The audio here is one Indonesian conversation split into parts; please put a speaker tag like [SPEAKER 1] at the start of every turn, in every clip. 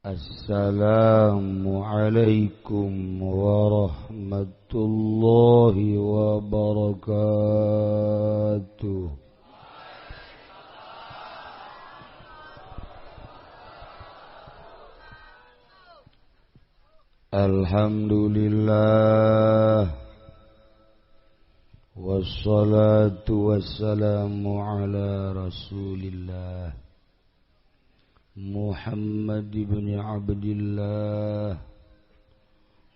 [SPEAKER 1] Assalamualaikum warahmatullahi wabarakatuh. Alhamdulillah wassalatu wassalamu ala Rasulillah Muhammad ibn Abdillah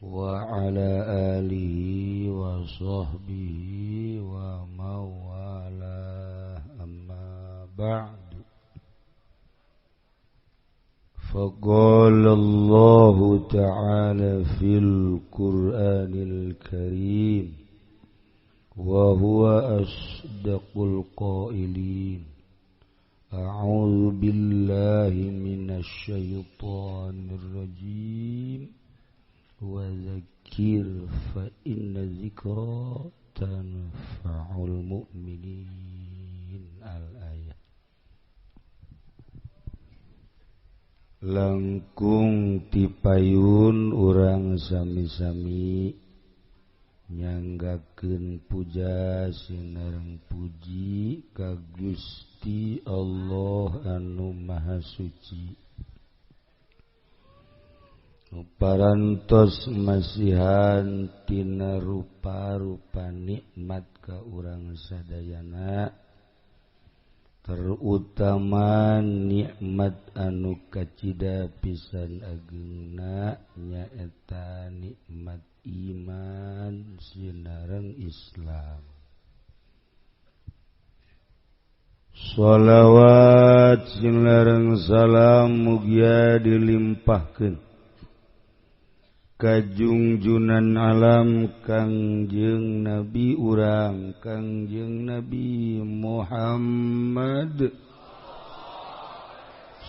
[SPEAKER 1] wa ala alihi wa sahbihi wa mawala amma ba'du. Faqala Allah ta'ala fil Qur'anil Karim wa huwa asdaqul qailin. A'udzu billahi minasy syaithanir rajim. Wa dzakir fa inna dzikra tanfa'ul mu'minin. Al-ayat. Langkung tipayun urang sami-sami nyanggakeun puja sinareng puji ka Gusti Allah anu Maha Suci. Parantos masihan tina rupa-rupa nikmat ka urang sadayana, terutama nikmat anu kacida pisan ageungna nyaeta nikmat iman sinareng Islam. Shalawat sinareng salam mugia dilimpahkeun ka junjunan alam Kangjeng Nabi urang Kangjeng Nabi Muhammad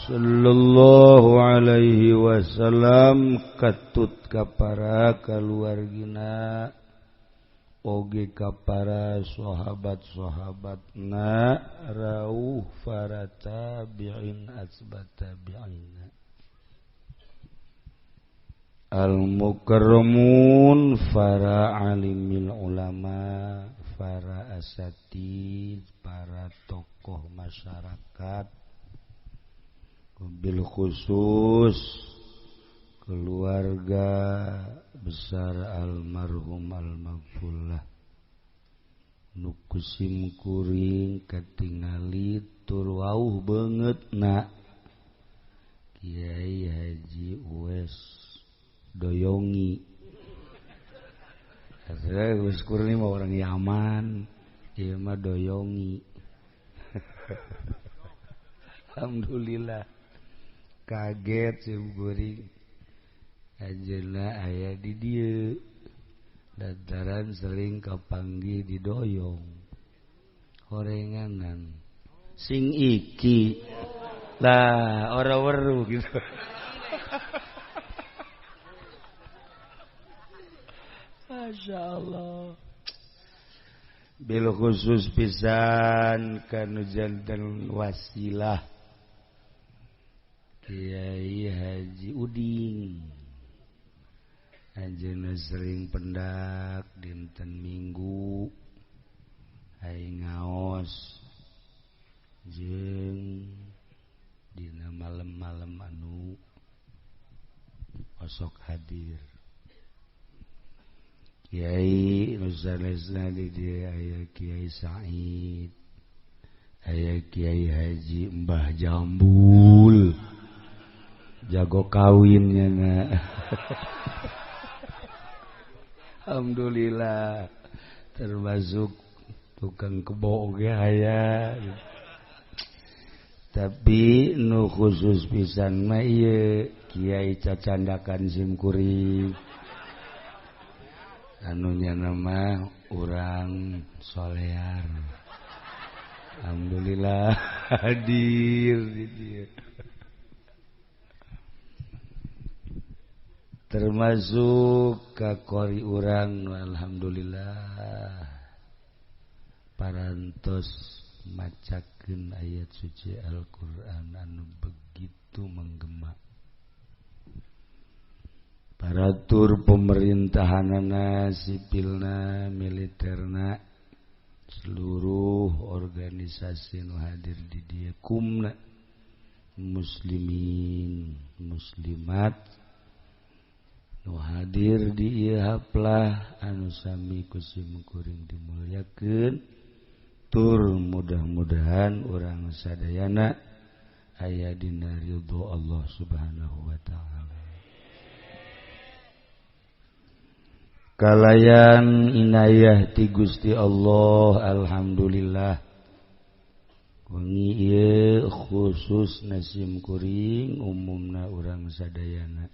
[SPEAKER 1] sallallahu alaihi wasallam, katut ka para kaluargina oge ka para sahabat-sahabatna rauh para tabi'in asbat tabi'ina al-mukarramun para alimil ulama, para asatid, para tokoh masyarakat, bil khusus keluarga besar almarhum al-maghfurlah nu kusim kuring katingali tur wauh beungeutna Kiai Haji Uwais Doyongi. Saya Gus Kurni mah orang Yaman, ieu mah Doyongi. Alhamdulillah. Kaget sim kuring. Ajeuna aya di dieu. Dataran sering kapanggih di Doyong. Horenganan. Sing iki. Lah, ora weru gitu. Masya Allah. Bil khusus pisan kanujan dan wasilah Kiai Haji Uding. Anjeunna sering pendak dinten Minggu ai ngaos jeung dina malam-malam anu osok hadir. Kiai nusanesna di dieu aya Kiai Said, aya Kiai Haji Mbah Jambul, jago kawinnya na. Alhamdulillah, termasuk tukang kebo ge aya. Tapi nu khusus pisan mah ieu Kiai Cacandakan Simkuring. Anunya nama urang solear. Alhamdulillah hadir di dieu. Termasuk ka qori urang alhamdulillah parantos macakeun ayat suci Al-Qur'an anu begitu menggema. aparatur pemerintahanana, sipilna, militerna, seluruh organisasi nu hadir di dieu kumna muslimin muslimat nu hadir di ieu haplah anu sami kusim kuring dimulyakeun tur mudah-mudahan urang sadayana aya dina ridho Allah Subhanahu wa taala. Kalayan inayah ti Gusti Allah, alhamdulillah. Wengi ieu khusus nasim kuring umumna urang sadayana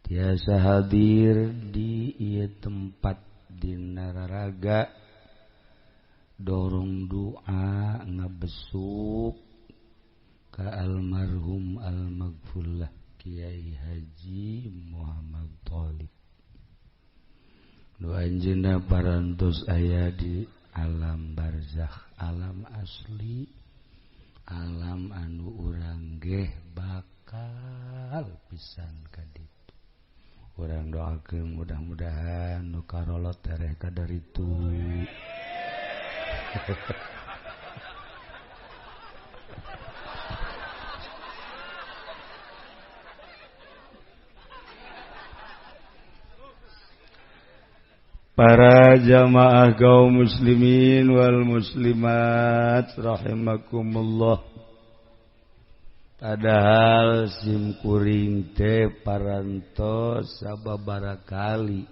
[SPEAKER 1] tiasa hadir di ieu tempat dina raraga dorong doa ngabesuk ka almarhum almaghfurlah Kiai Haji Muhammad Thalib. Nu anjeunna parantos aya di alam barzakh, alam asli, alam anu urang geh bakal pisan ka ditu. Urang doakeun mudah-mudahan nu karolot tereh ka daritu. Para jamaah kaum muslimin wal muslimat rahimakumullah. Padahal sim kuring teh parantos sababaraha kali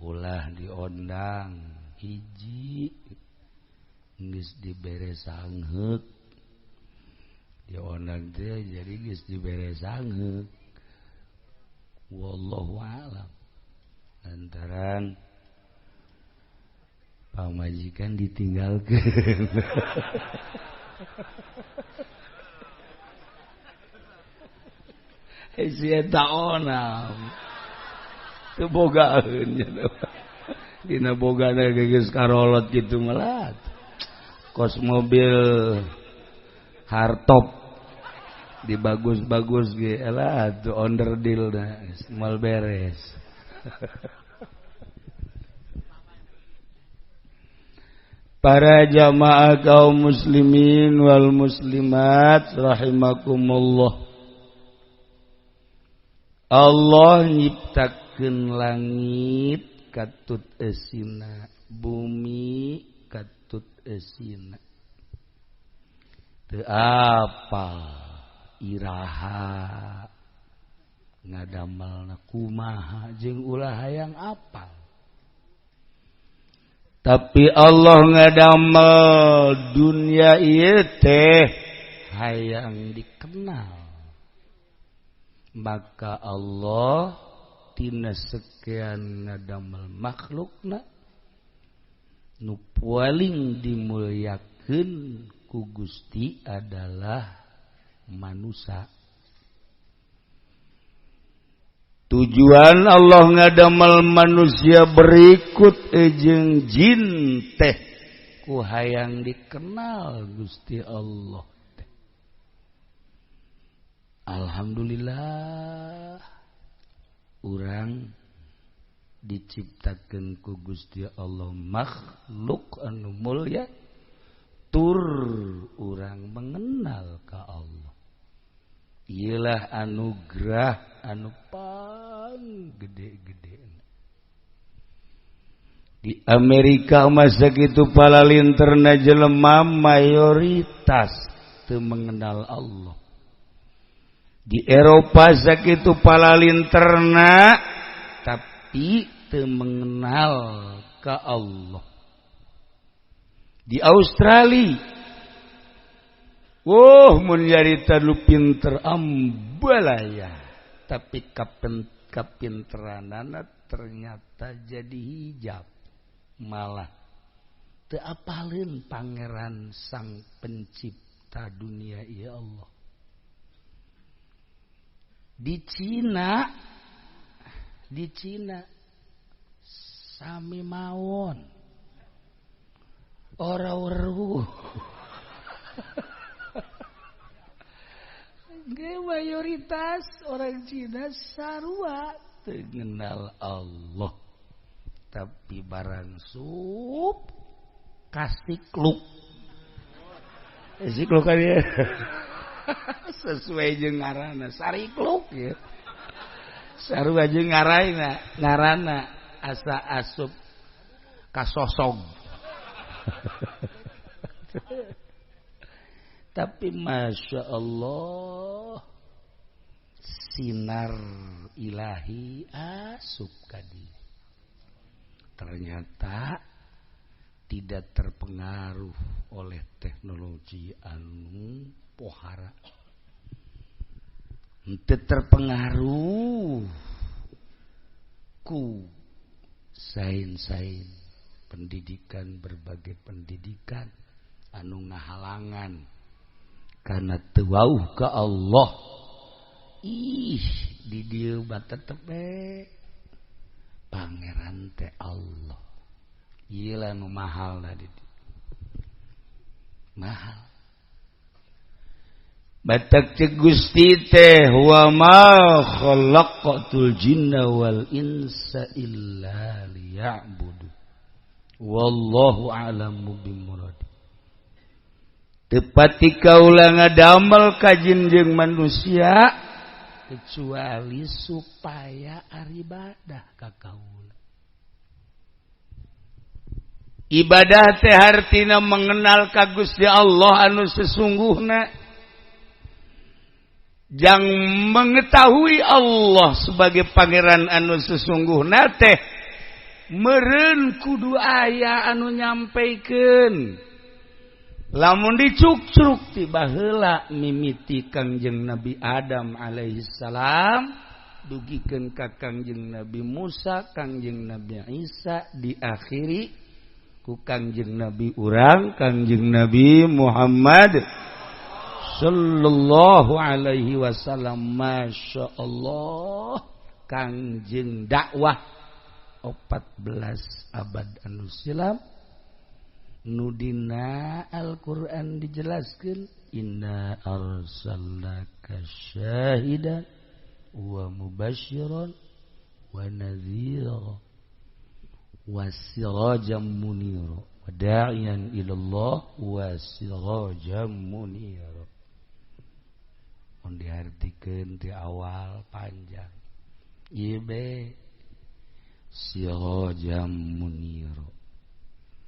[SPEAKER 1] ulah diondang hiji geus dibere sangheuk. Diondang teh jadi geus dibere sangheuk. Wallahu a'lam. Lantaran pamajikan ditinggalkeun. Si eta onam teu bogaeun nya. Dina bogana geus karolot kitu melat. Kos mobil hardtop dibagus-bagus ge elah tu onderdilna moal beres. Para jamaah kaum muslimin wal muslimat rahimakumullah. Allah nyiptakeun langit katut eusina, bumi katut eusina. Teu apal iraha ngadamelna kumaha jeung ulah hayang apal. Tapi Allah ngadamel dunia ieu teh hayang dikenal. Maka Allah tina sekian ngadamel makhlukna nu paling dimulyakeun ku Gusti adalah manusia. Tujuan Allah ngadamel manusia berikut jeung jin teh ku hayang dikenal Gusti Allah teh. Alhamdulillah urang diciptakeun ku Gusti Allah makhluk anu mulya tur urang mengenal ka Allah. Iyalah anugerah anu paling gede-gede. Di Amerika masa kitu palalinterna jelema mayoritas teu mengenal Allah. Di Eropa sakitu palalinterna tapi teu mengenal ka Allah. Di Australia mun nyarita nu pinter ambalaya, tapi kapinteranana ternyata jadi hijab. Malah teu apaleun pangeran sang pencipta dunia ieu Allah. Di Cina sami mawon ora weruh. mayoritas orang Cina sarua teu ngenal Allah. Tapi barang sup kasih kluk. Sikluk kan ya. Sesuai jeung ngaranna sarikluk ya. Sarua jeung ngaranna asa asup kasosog. Tapi Masya Allah sinar ilahi asup kadi. Ternyata tidak terpengaruh oleh teknologi anu pohara. Henteu terpengaruh ku sain-sain pendidikan, berbagai pendidikan anu ngahalangan karena teu wauh ka Allah. Di dieu mah tetep pangeran teh Allah. Ieu lah nu mahal da di mahal. Batak cek Gusti teh wa ma khalaqatul jinna wal insa illa liya'budu. Wallahu a'lamu bimurad. Tepati kaula ngadamel ka jin jeung manusia kecuali supaya aribadah ka kaula. Ibadah teh hartina mengenal ka Gusti Allah anu sesungguhna. Jang mengetahui Allah sebagai pangeran anu sesungguhna teh meureun kudu aya anu nyampikeun. Lamun dicuk-cuk ti baheula mimiti Kangjeng Nabi Adam alaihi salam dugikeun ka Kangjeng Nabi Musa, Kangjeng Nabi Isa, diakhiri ku Kangjeng Nabi urang Kangjeng Nabi Muhammad sallallahu alaihi wasallam. Masya Allah Kangjeng dakwah 14 abad anu silam nudina Al-Quran dijelaskan inna arsalnaka syahidan wa mubasyiran wa nadhira wa sirajan munira wa da'iyan ilallah wa sirajan munira. Mun diartikeun ti awal panjang ieu be sirajan munira.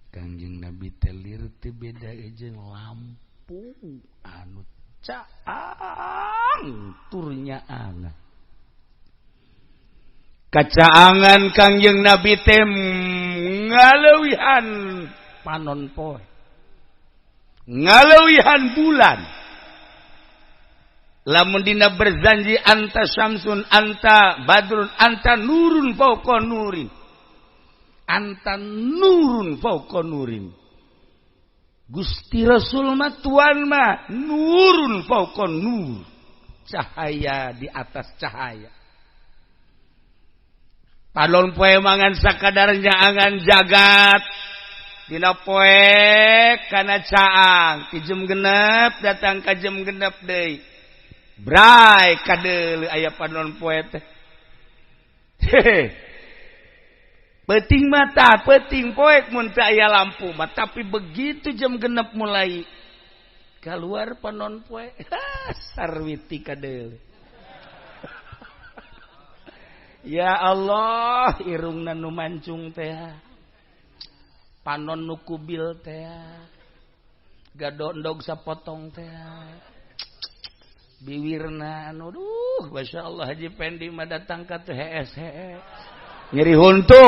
[SPEAKER 1] Kangjeng Nabi telir teu beda jeung lampu anu caang turnya ana. Kacaangan Kangjeng Nabi teh ngaleuwihan panon poe. Ngaleuwihan bulan. Lamun dina berzanji anta syamsun anta badrun anta nurun fauqa nurin. Anta nurun fauqa nurin. Gusti Rasul mah tuan mah nurun fauqa nur. Cahaya di atas cahaya. Palon poe mangan sakadarnya angan jagat. Dina poe kana caang. Ti jam genep datang ka jam genep deui. Brai kadeuleu aya palon poe teh. Peting mata, peting poek mun teu aya lampu mah, tapi begitu jam genep mulai keluar panon poe, sarwiti kadeuleu. Ya Allah, irungna nu mancung teh. Panon nu kubil teh. Gadondog sapotong teh. Biwirna anu duh, masyaallah Haji Pendi mah datang ka teh hees. Nyeri huntu.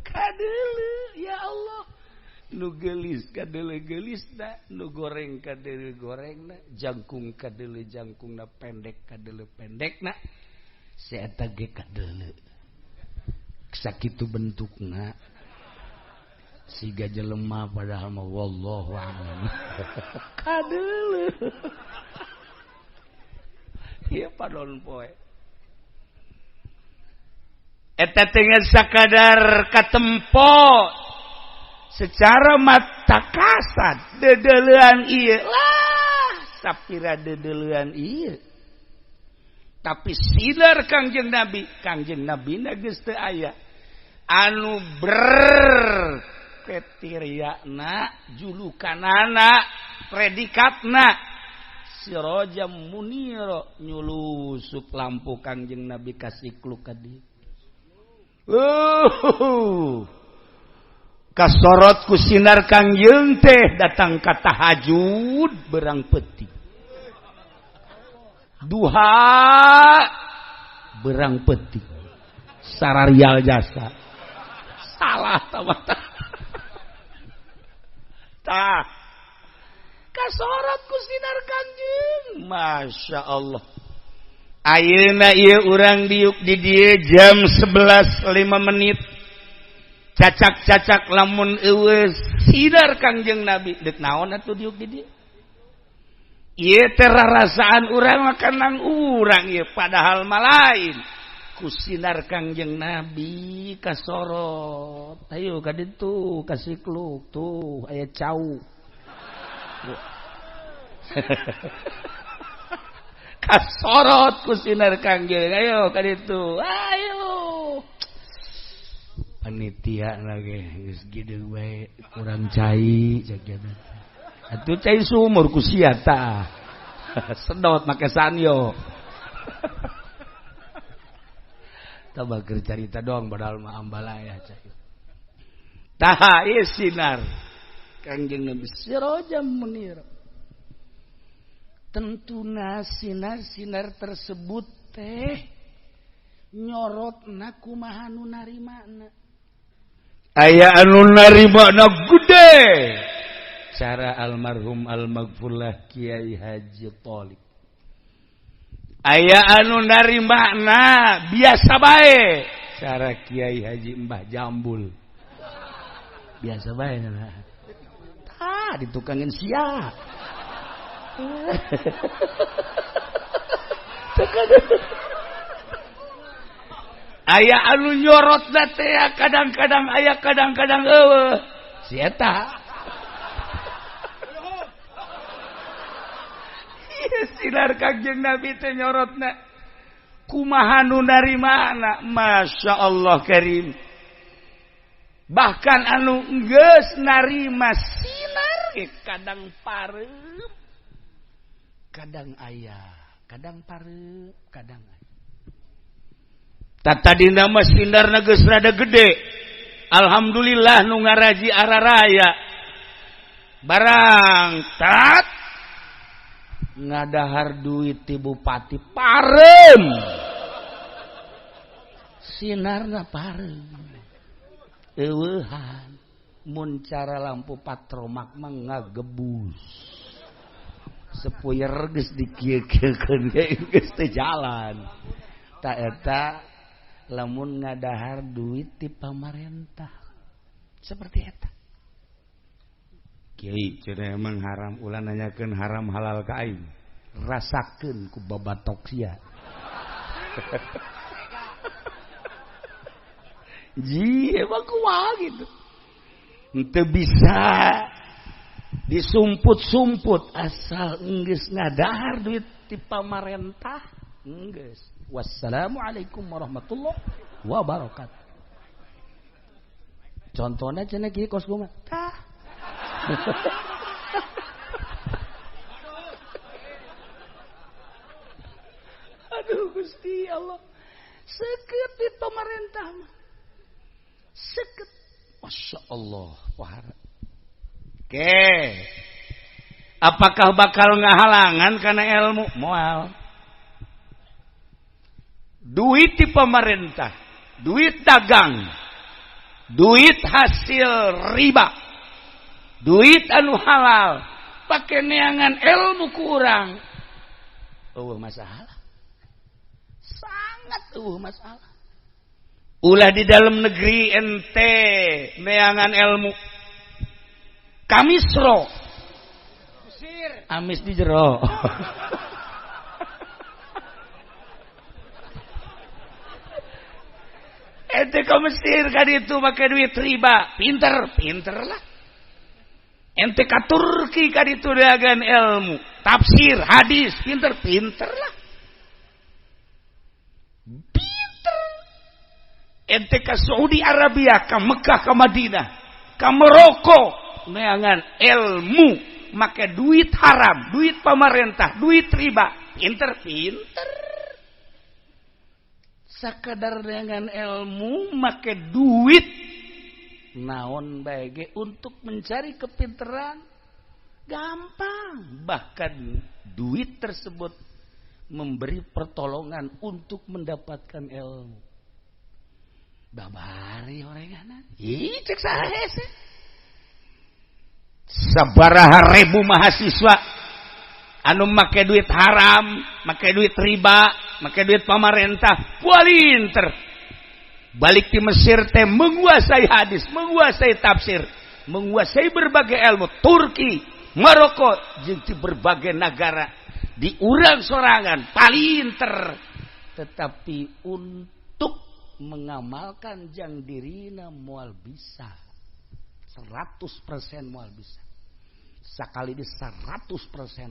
[SPEAKER 1] Kadeuleu ya Allah. Nu geulis kadeuleu geulisna, nu goreng kadeuleu gorengna, jangkung kadeuleu jangkungna, pendek kadeuleu pendekna. Saeta ge kadeuleu. Sakitu bentukna. Siga jelema padahal mah wallahu a'lam. Kadeuleu. Ieu padon poe. Eta tengah sakadar katempo secara mata kasat dedeleuan ieu lah sapira dedeuleun ieu tapi sinar Kangjeng Nabi na geus teu aya anu kriteriana julukanana predikatna sirajam munira nyulusup lampu Kangjeng Nabi kasikluk ka dieu kasorot ku sinar Kangjeng teh datang ka tahajud berang peti duha berang peti sararial jasa salah tamata tah kasorot ku sinar Kangjeng Masya Allah ayeuna ieu urang diuk di dieu jam 11.05 cacak lamun eueus sinar Kangjeng Nabi deuk naon atuh diuk di dieu ieu teh rarasaan urang mah nang urang ieu padahal mah lain ku sinar Kangjeng Nabi kasorot ayo ka ditu kasikluk tuh aya cau kasorot ku sinar Kangjeng ayo ka ditu ayo panitia lagi geus gideung bae kurang cai cagana atuh cai sumur ku sia tah sedot make sanyo tah bager carita doang padahal mah ambalaya cai tah ieu sinar Kangjeng Nabi sirajam munir tentuna sinar tersebut teh nyorotna kumaha nu narimana aya anu narimana gede cara almarhum almaghfurlah Kiai Haji Tholib aya anu narimana biasa bae cara Kiai Haji Mbah Jambul biasa bae nah tah ditukangin sia aya anu nyorotna teh kadang-kadang aya kadang-kadang eueuh si eta sinar Kangjeng Nabi teh nyorotna kumaha nu narimana Masya Allah Karim bahkan anu geus narima sinar kadang pareup kadang aya kadang pareup kadang aya tatadina mah sinarna geus rada gede alhamdulillah nu ngaraji araraya barang tat ngadahar duit ti bupati parem sinarna parem eueuhan mun cara lampu patromak mah ngagebus sepuyer geus dikieu-kieukeun geus teu jalan ta eta lamun ngadahar duit ti pamarentah seperti eta Kiai cenah emang haram ulah nanyakeun haram halal ka aing rasakeun ku babatok sia ji emang kumaha gitu henteu bisa disumput-sumput asal geus ngadahar duit ti pamarentah geus. Wassalamualaikum warahmatullahi wabarakatuh. Contohnya cenah kieu kos gua tah. Aduh Gusti Allah. Seket di pemerintah mah. Seket. Masya Allah. Wahara. Oke. Apakah bakal ngahalangan karena ilmu? Moal. Duit di pemerintah, duit dagang, duit hasil riba, duit anu halal, pakai neangan ilmu kurang, masalah, sangat masalah. Ulah di dalam negeri ente neangan ilmu, kamisro, amis di jero. Ente ke Mesir kan itu pakai duit riba, pinter lah. ente ka Turki ka ditu dagan ilmu tafsir hadis pinter lah pinter ente ka Saudi Arabia ka Mekah ka Madinah ka Maroko neangan ilmu make duit haram duit pemerintah duit riba pinter sakadar dengan ilmu make duit naon bae untuk mencari kepinteran gampang bahkan duit tersebut memberi pertolongan untuk mendapatkan ilmu babari orenganan cek sahese sabaraha ribu mahasiswa anu make duit haram make duit riba make duit pemerintah pinter balik di Mesir teh menguasai hadis, menguasai tafsir, menguasai berbagai ilmu Turki, Maroko, jeung di berbagai negara di urang sorangan palinter tetapi untuk mengamalkan jang dirina moal bisa 100% moal bisa sakali deui 100%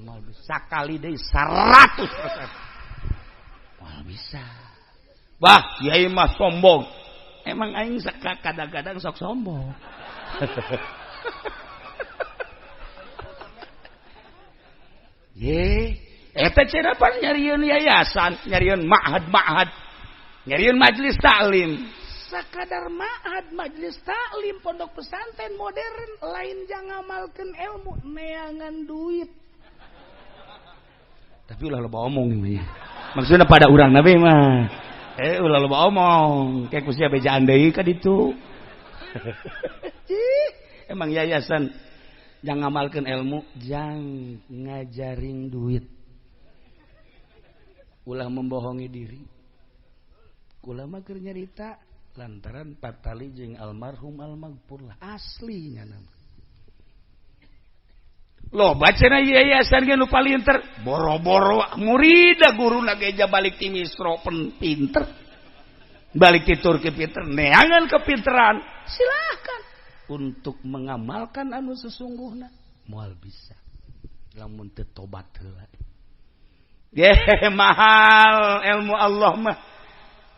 [SPEAKER 1] moal bisa sakali deui 100% moal bisa. Bah, kiai mah sombong. Emang aing kadang-kadang sok sombong. Eta cenah pan nyarieun yayasan, nyarieun ma'had, nyarieun majelis taklim. Sakadar ma'had, majelis taklim, pondok pesantren modern lain jang ngamalkeun ilmu, neangan duit. Tapi ulah loba omong ieu. Maksudna pada urang nabi mah. Ulah loba omong, kayak kusia bejaan deui ka ditu. Emang yayasan jang ngamalkeun ilmu, jang ngajaring duit. Ulah membohongi diri. Kula mah keur nyarita lantaran patali jeung almarhum almaghfur lah aslinya nama. Loh bacana yayasan ge nu palinter boro-boro murid guruna geja balik ti Misro pinter balik ti Turki pinter neangan kepinteran silahkan untuk mengamalkan anu sesungguhna moal bisa lamun teu tobat heula mahal ilmu Allah mah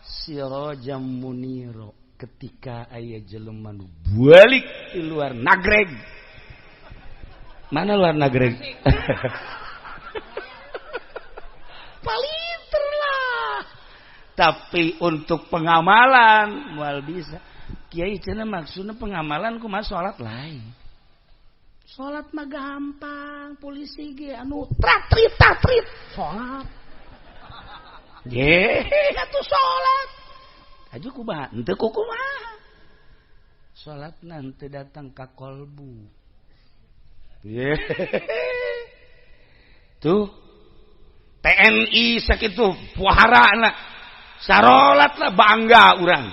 [SPEAKER 1] sirajam muniro ketika aya jelema nu balik di luar nagreg. Mana luar negeri? Palinter lah. Tapi untuk pengamalan moal bisa. Kiai cenah maksudna pengamalan kumaha salat lain. Salat mah gampang, polisi ge anu tatrit salat. Atuh salat. Aju kumaha? Henteu kumaha. Salatna henteu datang ka kolbu. Tuh TNI sakitu puharana sarolat lah bangga urang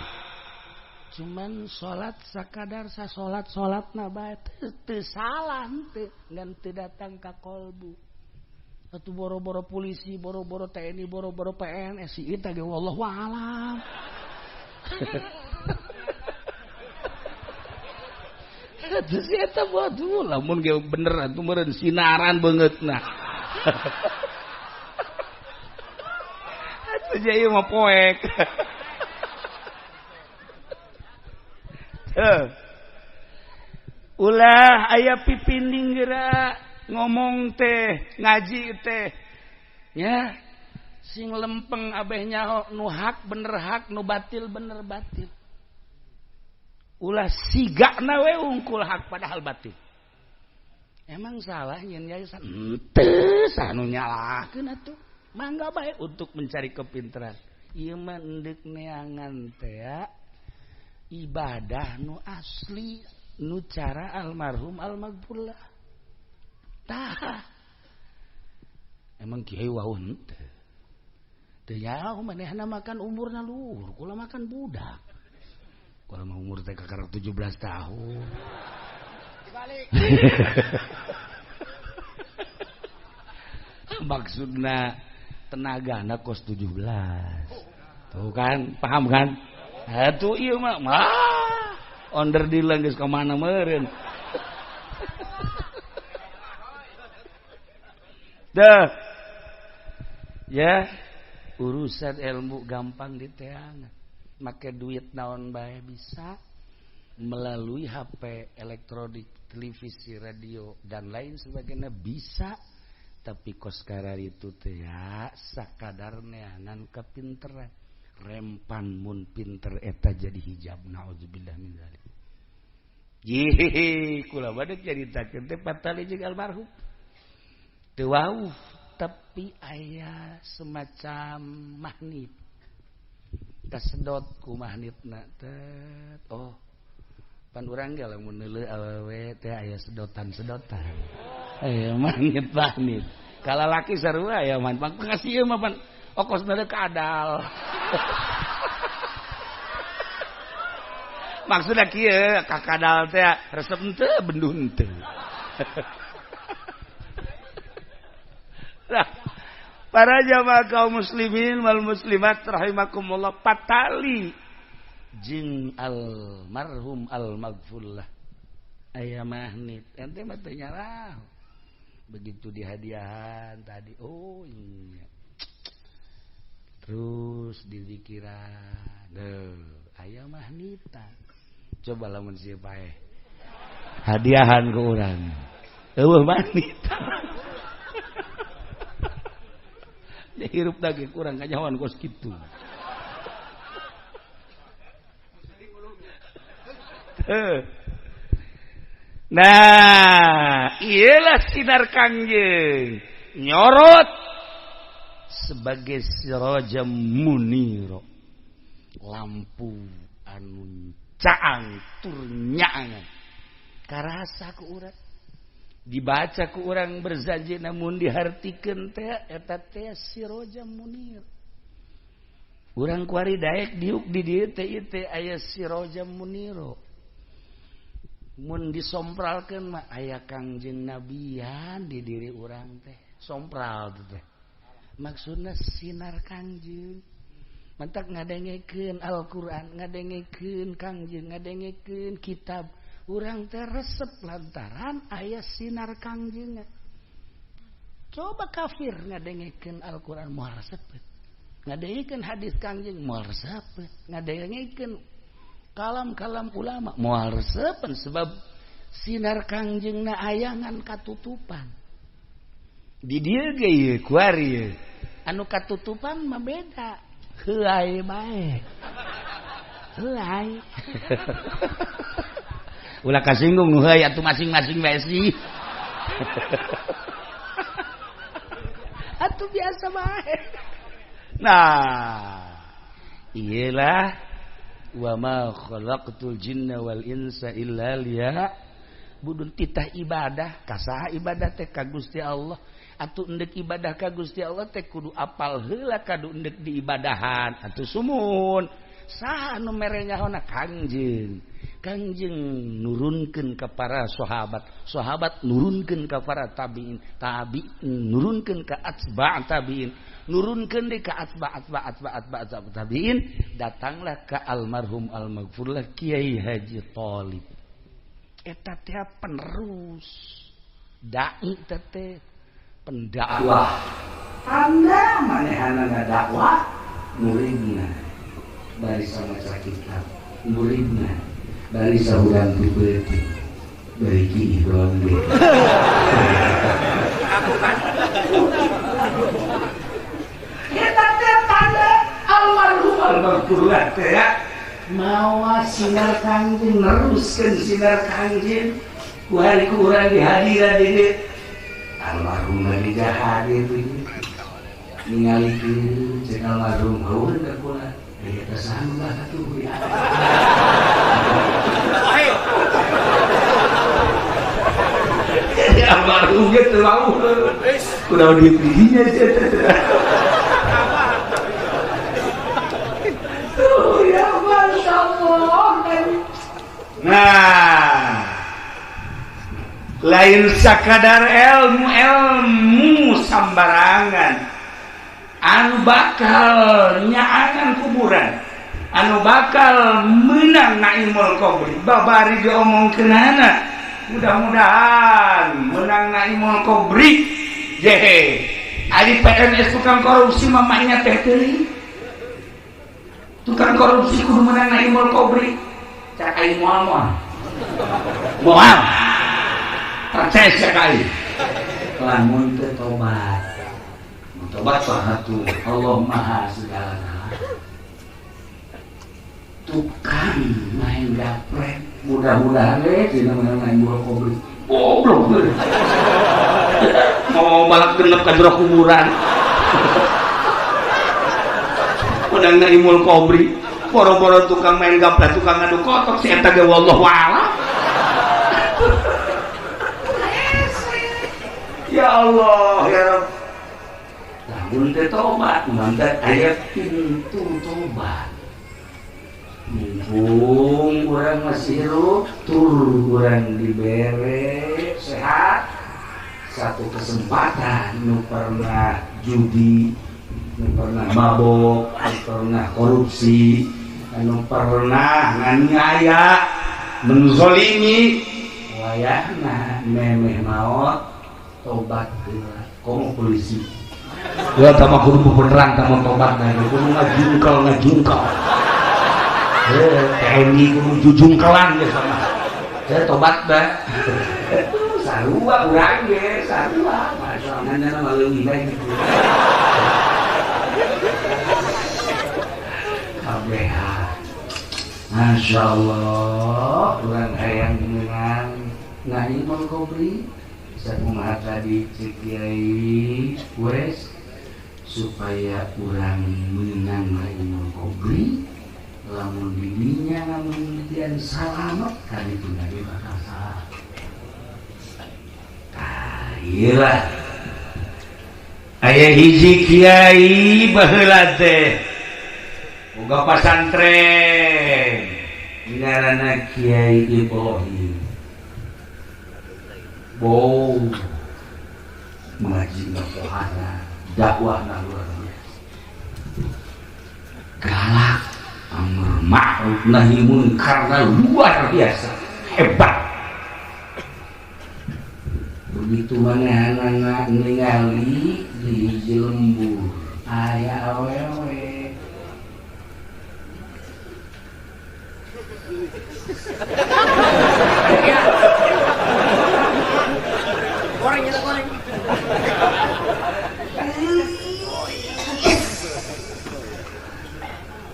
[SPEAKER 1] cuman salat sakadar sasolat-solatna bae teu salah teu ngan teu datang ka kolbu atuh boro-boro polisi boro-boro TNI boro-boro PNS si eta ge wallahu alam. Terus eta waduh lamun ge bener atuh meureun sinaran beungeutna. Atuh jadi mah poek. Ulah aya pipinding geura ngomong teh ngaji teh ya sing lempeng abeh nyaho nu hak bener hak nu batil bener batil. Ulah sigana we ungkul hak padahal batil. Emang salah nyen yayasan? Teu sanu nyalahkeun atuh. Mangga bae untuk mencari kepintaran. Ieu mah endek neangan teh ya. Ibadah nu asli nu cara almarhum almaghfur lah. Tah. Emang kiai wau henteu. Teu nyaho manehna makan umurna luhur, kula makan budak. Kalau mau umur teh kakak 17 tahun. Dibalik. Maksudna tenagana kos 17. Tuh kan, paham kan? Atuh ieu mah onder deal geus ka mana meureun. Dah. Ya, urusan ilmu gampang diteangan. Make duit naon bae bisa melalui HP, elektronik, televisi, radio dan lain sebagainya bisa. Tapi kos karar itu teh ya sakadarnya ngan kepinteran. Rempan mun pinter eta jadi hijab naudzubillah min dzalik. Ye, kula bade caritakeun teh patali jeung almarhum. Teu wauh tapi aya semacam magnet. Kasedot ku magnetna teh. Oh. Pan urang ge lamun neuleuh awewe teh aya sedotan-sedotan. Aya magnet. Kala laki sarua aya man pangasieun mah pan okosna teh kadal. Maksudna kieu kakadal teh resep henteu bendun teu. Nah, para jamaah kaum muslimin wal muslimat rahimakumullah patali jeung almarhum almaghfurlah aya magnet ente mah teu nyarah begitu dihadiahan tadi oh iya terus dizikiran aya magnetan coba lamun sieu paeh hadiahan ke urang eueuh magnetan hirup daging kurang kanyawan kos kitu. Nah, iyalah sinar Kangjeng nyorot sebagai sirajam muniro, lampu anu caang tur nyaangan karasa ku urang. Dibaca ku urang berjanji namun dihartikeun teh eta teh sirajam munir. Urang kuari daek diuk di dieu teh ieu teh aya sirajam muniro. Mun disompralkeun mah aya Kangjeng Nabian di diri urang teh. Sompral teh. Maksudna sinar Kangjeng. Mantak ngadengekeun Al-Qur'an, ngadengekeun Kangjeng, ngadengekeun kitab. Urang teh resep lantaran aya sinar Kangjeng. Coba kafir ngadengekeun Al-Qur'an moal resep. Ngadengekeun hadis Kangjeng moal resep. Ngadengekeun kalam-kalam ulama moal resep sebab sinar Kangjengna aya ngan katutupan. Di dieu ge ieu kuari anu katutupan mah beda. Heuai bae. Heuai. Ulah kasinggung nu heuy atuh masing-masing bae sih. Atuh biasa bae. Nah, iyalah wa ma khalaqtul jinna wal insa illa liya'budun titah ibadah kasaha ibadah teh ka Gusti Allah atuh endek ibadah ka Gusti Allah teh kudu apal heula kadu endek diibadahan atuh sumun saha anu mere nyahona Kangjeng nurunkeun ka para sahabat nurunkeun ka para tabiin nurunkeun ka atba' tabiin nurunkeun deui ka atba' tabiin datanglah ka almarhum almaghfurlah Kiai Haji Thalib eta teh penerus dai teh pendakwah tanda manehana ngadakwah muridna bari samaca kitab muridna bari saurang pribadi bari Ki Ibrahim aku kan kita teh tanda almarhum almaghfurlah teh mawa sinar Kangjeng neruskeun sinar Kangjeng ku hari ku urang dihadiran di almarhum lagi hadir ningalikeun cek almarhum haur ka kula eta sanggup atuh ya almarhum ge teu mau kunaon didinya tuh ya masyaallah. Nah lain sakadar ilmu sambarangan anu bakal nyaangan kuburan anu bakal menang naimul qabri babari diomongkeunana mudah-mudahan menang naimul qabri Ari PNS tukang korupsi mamanya teh teuing. Tukang korupsi kudu menang na Imul Kobri. Cak ai moal. Moal. Percaya cak ai. Lamun teu tobat. Tobat sahatu Allah Maha Segala. Tukang main gaprek mudah-mudahan dina menang Imul Kobri. Goblok. Mau balak genep ka jero kuburan. Menang na Imul Kobri. Boro-boro tukang main gaplek, tukang ngadu kotok si eta ge wallahu a'lam. Ya Allah, ya Rabb. Lamun teh tobat, mantap aya pintu tobat. Mumpung urang masih hirup, tur urang dibere sehat. Satu kesempatan nu pernah judi, nu pernah mabok, nu pernah korupsi, nu pernah nganiaya, menzolimi, wayahna memeh maot tobat deui. Komo polisi. Ya tama kudu beneran tama tobat na kudu ngajungkel. TNI kudu jujungkelan ya sama. Ya tobat da. Sarua urang ge, sarua. Masalahna mah leuwih bae gitu. Kabeha. Masyaallah, urang hayang dengan Imul Kobri. Sakumaha tadi cek Kiai wes supaya urang menang Imul Kobri. Lamun didinya lamun didian salamet kali itu nabi bakal salah. Iyalah aya hiji kiai baheula teh boga pasantren ngaranna Kiai Ibrahim. Mengaji pohana dakwahna luar biasa. Galak amr ma'ruf nahi munkar luar biasa hebat. Begitu mana anak ningali di lembur aya awewe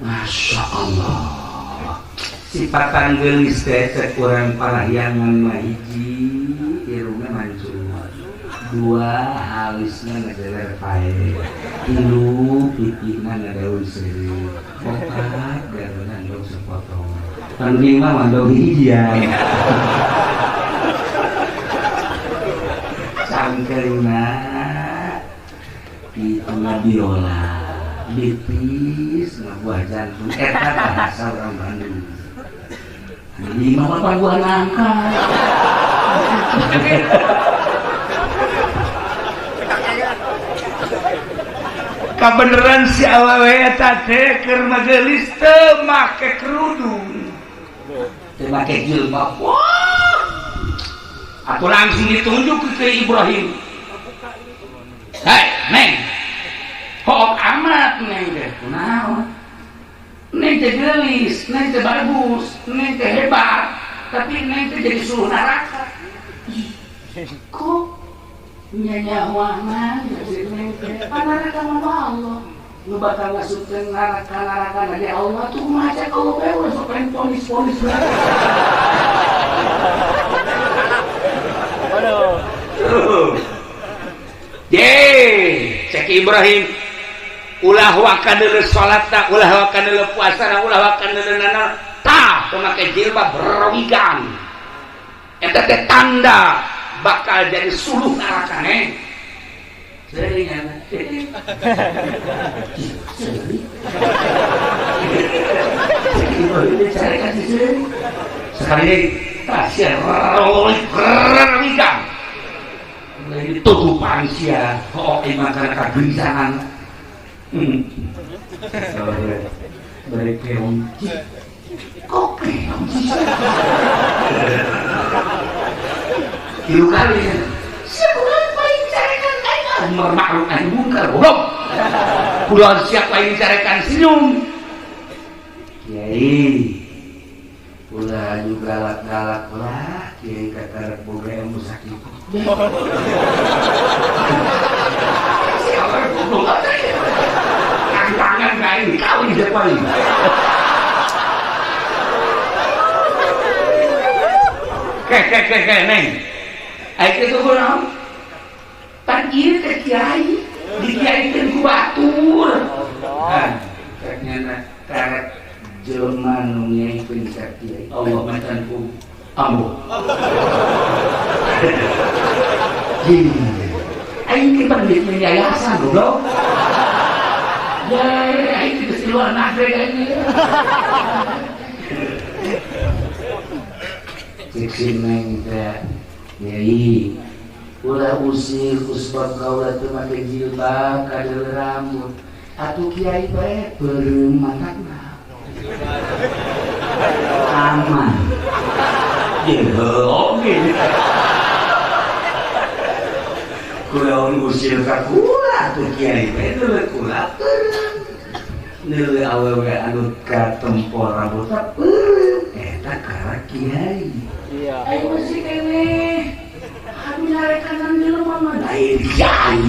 [SPEAKER 1] Masya Allah sifatan gelis teh kurang parahyangan mah hiji irungna mancung dua halisnya ngadeler pae tilu pipina ngadaun seueur opat garona ndong sepotong pan lima mandong hijian cangkeuna itu ngabiola bipis ngabuah jantung eta bahasa orang Bandung lima apa buah nangka kabeneran si awewe eta teh keur majelis teu make kerudung teu make jilbab. Wah atuh langsung ditunjuk ke Ibrahim. Hai neng hook amat neng teh kunaon neng teh gelis neng teh bagus neng teh hebat tapi neng teh jadi suruh neraka. Kok nyanyawana jadi neng teh neraka mah Allah nu bakal ngasupkeun neraka dari Allah tuh macam kalau bae sok pengen ponis-ponis banget. Aduh. Cek Ibrahim ulah wakadeuleu salatna ulah wakadeuleu puasana ulah wakadeuleu nana tah pemake jilbab berwigan eta teh tanda bakal jadi suluh neraka neh. Seuring ana. Ibrahim dicari kasih seuring. Sekali kasih berwigan. Mulai ditutupan sia kok makan kagelisahan. Balik keonci kok keonci tilu kali siapa paling carikan aing amar ma'ruf nahi munkar goblok. Kula siap lain carekan senyum. Kiai. Kula juga galak-galak lah, kiai kata boga ilmu sakit. Siapa goblok aja ya. Tangan kain kawin di depan. Neng. Aik itu kurang. Pan ieu teh kiai, dikiaikeun ku batur. Ternyata karet jelema nu nyaikeun ka kiai. Allah macan ku ambo. Aing ki pandit yayasan goblok. Ya, aing di luar negeri kayaknya. Cik neng teh yai ulah usir kusbab kaula teu make jilbab kadeu rambut atuh kiai bae beureum matana aman jeung oge kula usir ka kula atuh kiai bae teu kula beureum neuleuh awewe anu katempo rambut beureum eta kara kiai. Ayo masih kene, aduh nyari kanan di rumah mana? Ayo kiai,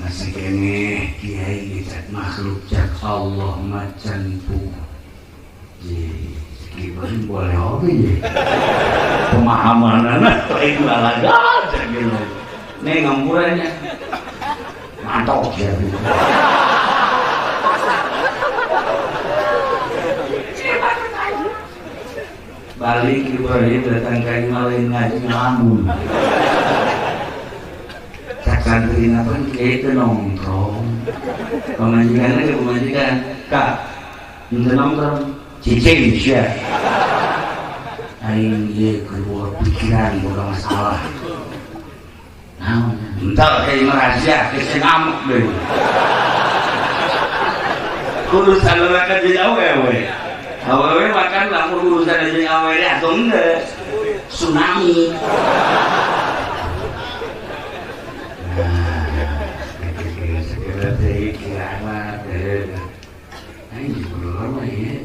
[SPEAKER 1] masih kene kiai dicat makhluk cak Allah macan pun, jadi boleh hobi je, pemahaman anak itu alaga, jadi nih ngampurannya, mantap ya. Balik Ibrahim datang ke Imalain ngaji ngelamun cak santri apa kiai itu nongkrong pemajikan aja pemajikan kak minta nongkrong cicing sya aing dia keluar pikiran bukan masalah nah entar kayak rahasia keseng ngamuk deh urusan lelaki jadi awewe awewe makan lampur urusan aja awewe atau enggak tsunami segera dari kiamat ini belum ya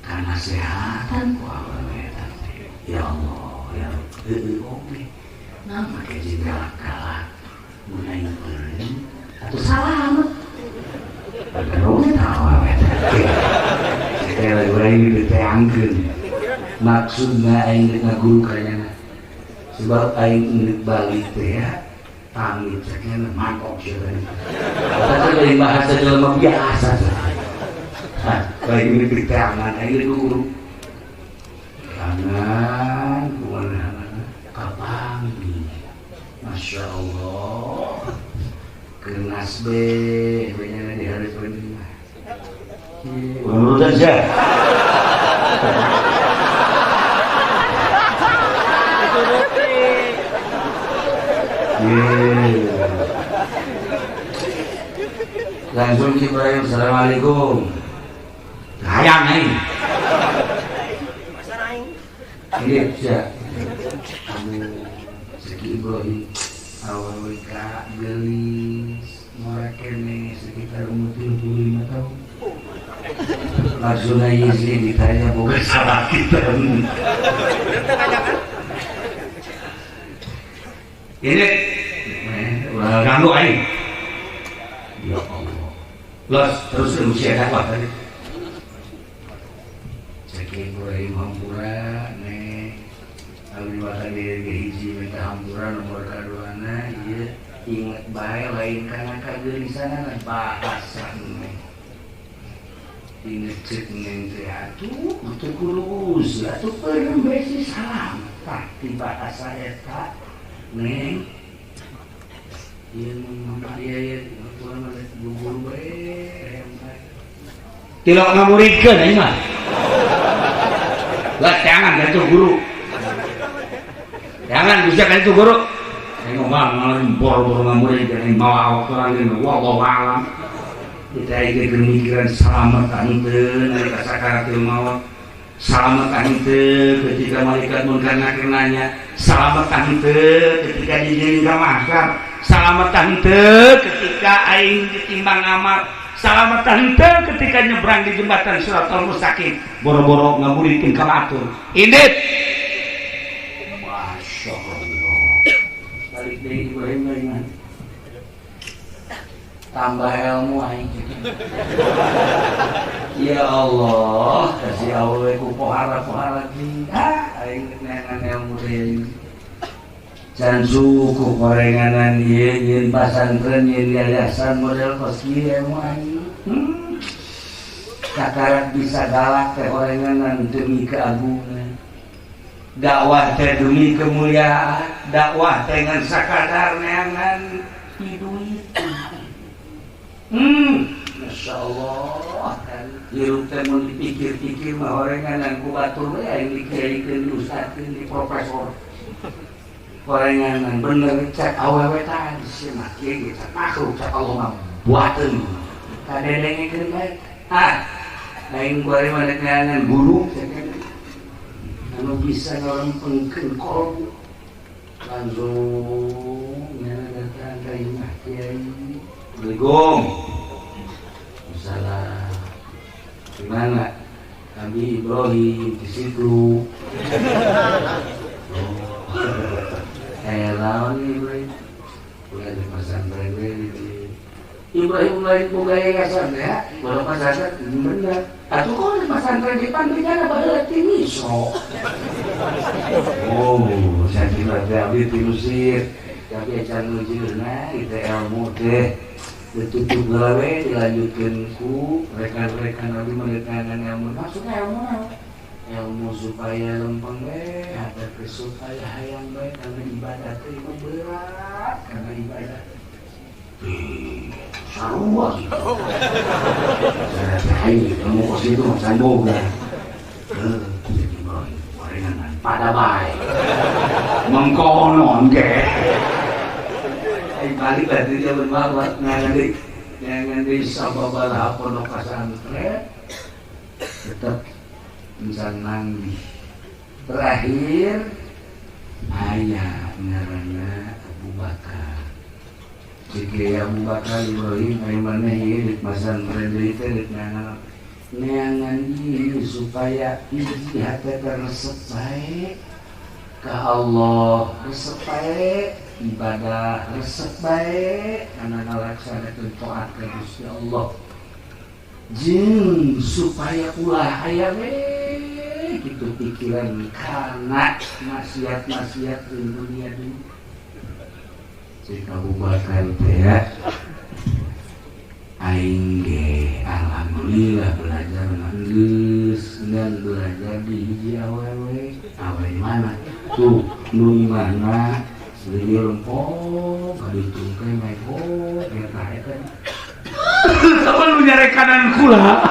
[SPEAKER 1] karena kesehatan ku awewe ya Allah ya oke nama kayak galak-galak gunain perin atau salamet Baru tahu apa sekali lagi diteangkan maksudnya aing ngaguru kayaknya sebab aing inget balik teh ya pamit sakena mangkok sih tapi dari bahasa jelema biasa baik ini diteangan aing guru jangan kemana-mana kapangi Masya Allah kenas be banyak di hari ini menurut aja langsung Ibrahim assalamualaikum hayang nih ini aja kamu segi Ibrahim awal wika gelis mulai kene sekitar umur 75 tahun langsung aja sih ditanya bukan salah kita ini udah ganggu aing ya Allah los terus usia apa tadi sekian Ibrahim hampura nih aliwatan diri hiji minta hampura nomor kaduana iya inget bae lain kana kageulisan bahasan nih inget cek neng teh atuh teu kurus atuh peureum besi salam tah di bahasa eta neng ieu mah ieu tuan mah guru bae tilok ngamuridkeun aing mah lah jangan itu guru jangan bisa kan itu guru saya ngomong bor-bor ngamurid yang mau orang ini wallahu alam kita ingin pemikiran selamat anteun ari ka sakaratul maut Salamet henteu ketika malaikat munkar nanya, salamet henteu ketika digiring ka mahsyar, salamet henteu ketika aing ditimbang amal, salamet henteu ketika nyebrang di jembatan Siratal Mustaqim, boro-boro ngamuridkeun ka batur. Indit. Masyaallah. Balik deui Ibrahim geuningan. Tambah ilmu aing. Ya Allah, kasih Allah ku pohara-pohara kita aing nengan ilmu deui. Can suku korenganan ieu nyeun pasantren nyeun yayasan model kos kieu ilmu aing. Kakarak bisa galak teh korenganan demi keagungan. Dakwah teh demi kemuliaan, dakwah teh ngan sakadar neangan hidup. Masya Allah kan hirup teh mun dipikir-pikir mah orenganan ku batur we aing dikiaikeun diustadkeun di profesor orenganan bener cek awewe tadi sia mah kieu ge cek makhluk cek Allah mah buateun kadedengekeun bae aing ku ari mah neangan guru cek anu bisa ngalempengkeun kolbu langsung nyana datang ka imah kiai. Assalamualaikum. Salam. Gimana? Kami Ibrahim di situ. Lawan Ibrahim. Ulah di pesantren ini. Ibrahim lain boga yayasan ya. Boga pesantren bener. Atuh kok di pesantren di Pandegana baheula ti misro. Oh, saya kira abdi ti Mesir. Tapi acan nujeuna itu ilmu teh. Ditutup gawe dilanjutkan ku rekan-rekan Nabi mendekankan ilmu maksudnya ilmu supaya lempeng ada supaya hayang baik karena ibadah itu berat karena ibadah sarua gitu saya ilmu kos itu sambung kan pada baik mengkonon ke balik dari zaman barat ngangan di sababala pondok pesantren tetap insan nangis terakhir ayah ngaranna Abu Bakar jika Abu Bakar Ibrahim ayamana ieu di pesantren deui teh neangan ieu supaya hiji hate resep bae ka Allah resep bae ibadah resep baik karena ngalaksanakeun taat ka Gusti Allah jeung supaya ulah aya we kitu pikiran kana maksiat-maksiat di dunia ini. Cek Abu Bakar teh ya aing ge alhamdulillah belajar geus dan belajar di hiji awewe mana tuh nu imana Jadi lempok, kali tungkai meko, eta. Sama lu nyari kanan kula.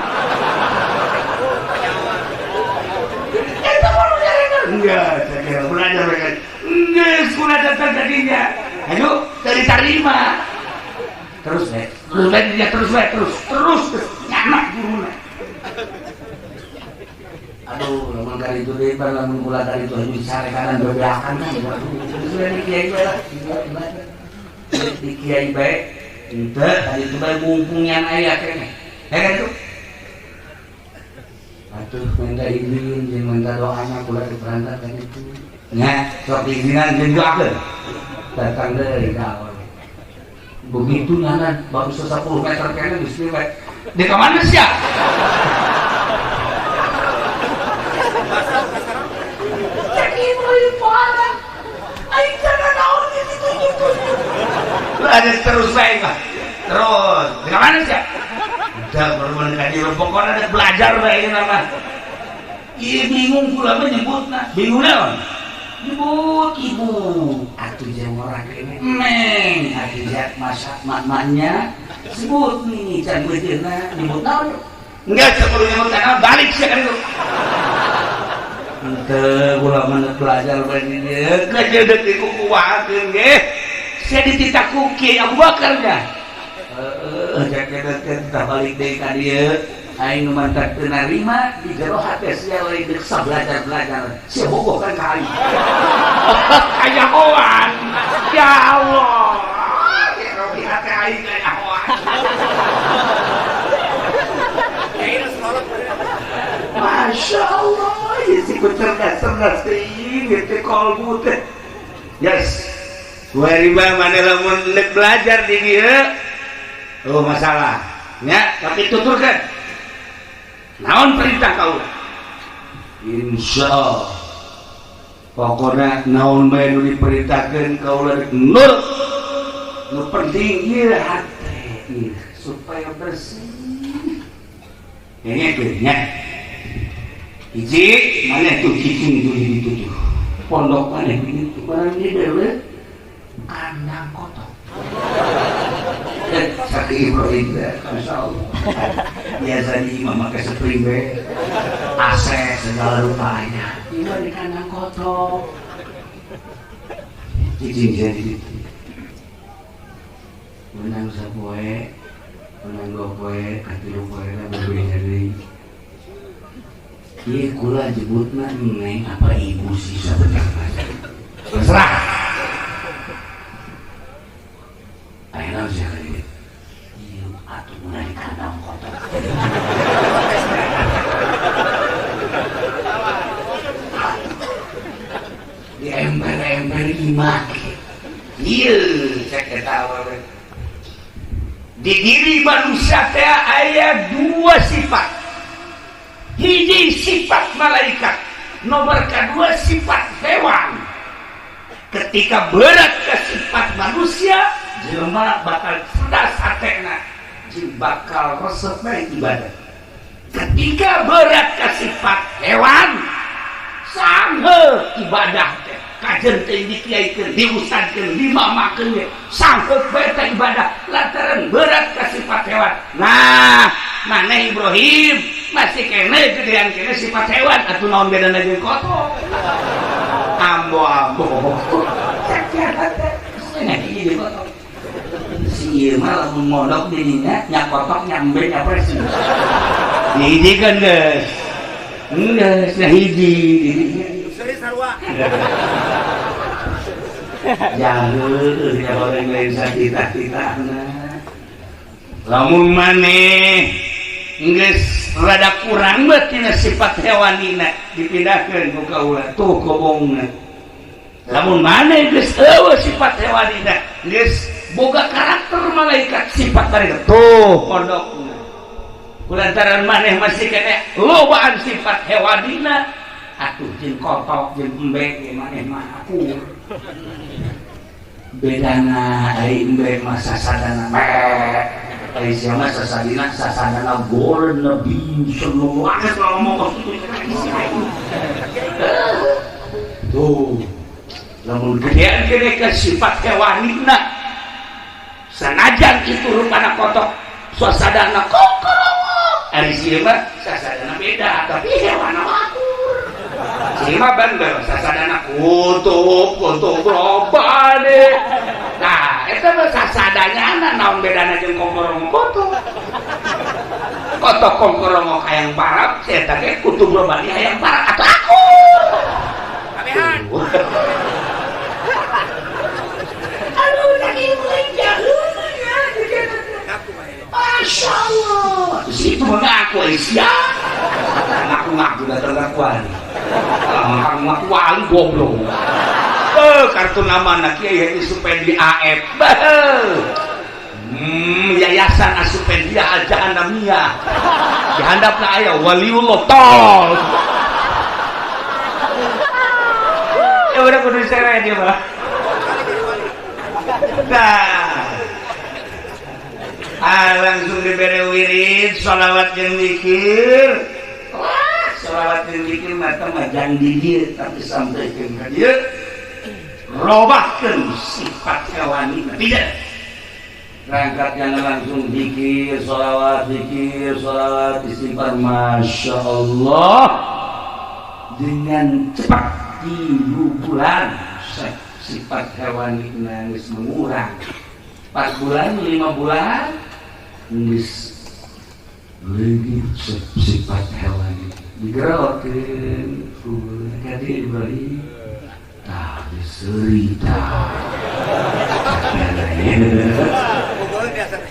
[SPEAKER 1] Eta mau nyari kanan? Enggak, saya belajar mereka. Enggak, kula datang tadinya. Ayo, dari tarima. Terus nyanak guruna. Aduh, lamun kali itu deh, lamun kula kali itu hanya dicari kanan berbelakan kan. Sudah di kiai baik, di kiai baik. Itu tadi itu baik mumpungnya ayat kayaknya. Kan itu? Atuh minta izin, jangan minta doanya kula diperantarkan itu. Nya, sok izinan jeung doakeun. Datang dari kawan. Begitu nana baru 10 meter kayaknya di sini baik. Di kemana sih ya? Ada terus baik Pak. Terus, di mana sih? Udah bermain kaji pokoknya ada belajar baik nama. Iya bingung pula menyebutnya. Bingung naon? Nyebut ibu. Atuh jeung orang kene. Neng, atuh jak masak mamanya. Sebut nih can beuteuna nyebut naon? Enggak perlu nyebut naon, balik sih kan itu. Henteu kula mah belajar bae dieu. Kajedet di kukuwakeun ge. Saya dititah ku Kiai Abu Bakar dah. Jakedet kita balik deui ka dieu. aing mantap teu narima di jero hate sia lain deuk sabelajar-belajar sia bogoh kan ka aing kayahoan ya Allah ya di hate aing kayahoan Masya Allah ya si cerdas gitu kolbu teh yes gua riba mana lamun nek belajar di dia oh masalah nya tapi tuturkan naon perintah kau insyaallah pokoknya naon bae nu diperintahkeun kaula nurut nu penting ieu hati supaya bersih ini akhirnya hiji mana tuh cicing tuh ditutup pondok mana begitu barang ini dewe kandang kotor sakit Ibrahim Masya Allah biasa di imam pakai spring bed AC segala rupanya ini di kandang kotor cicing jadi menang sapoe menang dua poe katilu poe lah berbeda dari iya kula jebutna neng apa ibu sih sebenarnya terserah akhirnya saya kali iya atuh mulai di kandang kotor di ember-ember imak iya saya ketawa di diri manusia teh aya dua sifat hiji sifat malaikat nomor kedua sifat hewan ketika berat ke sifat manusia jelema bakal cerdas hatena jeung bakal resep bae ibadah ketika berat ke sifat hewan sangeuh ibadah teh kajen teh dikiaikeun diusadkeun dimamakeun sangeuh bae teh ibadah lantaran berat ke sifat hewan nah maneh Ibrahim masih kene gedean kene sifat hewan atuh naon bedana jeung kotor ambo sakiat teh cenah ieu kotor si ieu mah lamun mondok di dinya nya kotor nyambe nya presi hiji kan geus geus nah hiji seri sarua jangeun ya orang lain satita-titana lamun maneh geus rada kurang betina sifat hewanina dipindahkeun ku kaula tuh kobongna lamun maneh geus eueuh sifat hewanina geus boga karakter malaikat sifat malaikat tuh pondokna kulantaran maneh masih kene lobaan sifat hewanina atuh jeung kotok jeung embek ge maneh mah akur bedana ai embek mah sasadana ai siapa sasadina sasadana goren lebih semua banget kalau ngomong tuh namun gedean gede ke sifat hewanina sanajan itu rupana kotok suasadana kokorong ari siapa sasadana beda tapi hewana akur siapa bandel sasadana kutub loba deh nah itu sasadanya anak naon bedana jeung kongkorong kotok kotok kongkorong hayang parap saya tadi kutub loba di hayang parap atau aku kamehan aduh lagi mulai jauh ya Masya Allah situ mengaku Aisyah ngaku-ngaku datang ngakuan ngaku wali goblok kartu nama anak kiai Asupendi AF yayasan Asupendi aja anamia dihandapna aya waliullah tol ya udah kudu sere dia mah nah langsung dibere wirid sholawat jeung zikir sholawat jeung zikir mata mah jang di dieu tapi sampaikeun ka dieu robahkeun sifat hewanina tidak rangkatnya langsung zikir sholawat istighfar Masya Allah dengan cepat 3 bulan sifat hewanina geus mengurang 4 bulan 5 bulan geus lagi sifat hewan digerakkan kadi bari tak diserita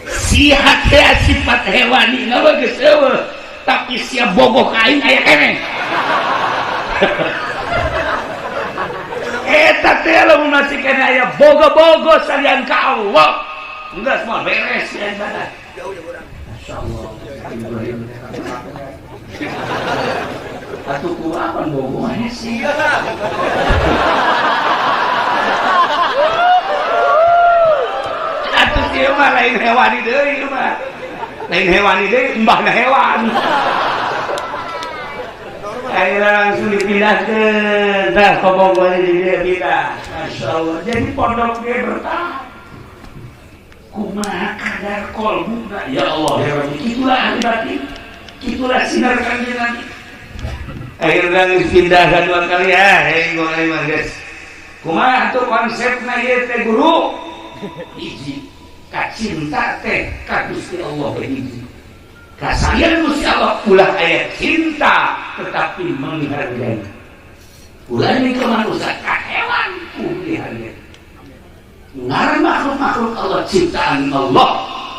[SPEAKER 1] sihat ya sifat hewani nggak bagus tapi siap bogoh kain kayak kene eta teh lamun masih kene aya bogo-bogo salian ka Allah enggak semua beres ya ibadah masyaallah atuh kuapan bogo sih atuh ieu mah lain hewani deui ieu mah lain hewani deui embahna hewan akhirnya langsung dipindahkan dah kobong-kobong dia pindah Masya Allah jadi pondok dia bertahan kumaha kadar kolbu ya Allah ya Rabbi itulah ahli batin itulah sinar kanjeng Nabi akhirnya dipindahkan dua kali ya hei guys kumaha tuh konsepna ieu teh guru hiji kacinta teh ka Gusti Allah hiji kasayang Gusti Allah ulah aya cinta tetapi menghargai ulah ini ke manusia ka hewan dihargai ngaran makhluk-makhluk Allah ciptaan Allah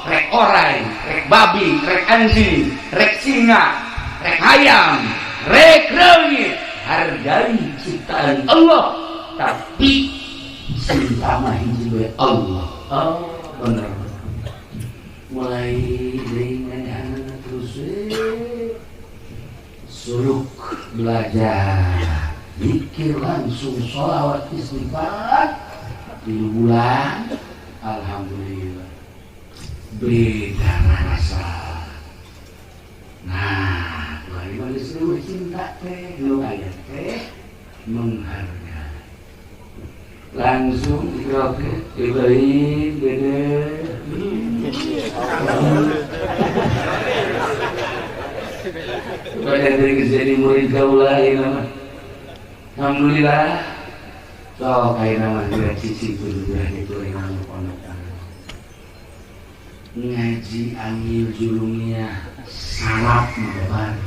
[SPEAKER 1] rek orai, rek babi, rek anjing, rek singa, rek ayam, rek leungit hargai ciptaan Allah tapi cinta mah hiji Allah bener mulai dengan terus suluk belajar mikir langsung sholawat istighfar di bulan alhamdulillah beda rasa nah mulai manusia cinta teh lu ayat teh menghargai langsung dikeroke Ibrahim gede banyak dari jadi murid kaulah ini nama alhamdulillah so kayak nama dia cici dulu itu yang nama pondok ngaji ambil julungnya salap mabar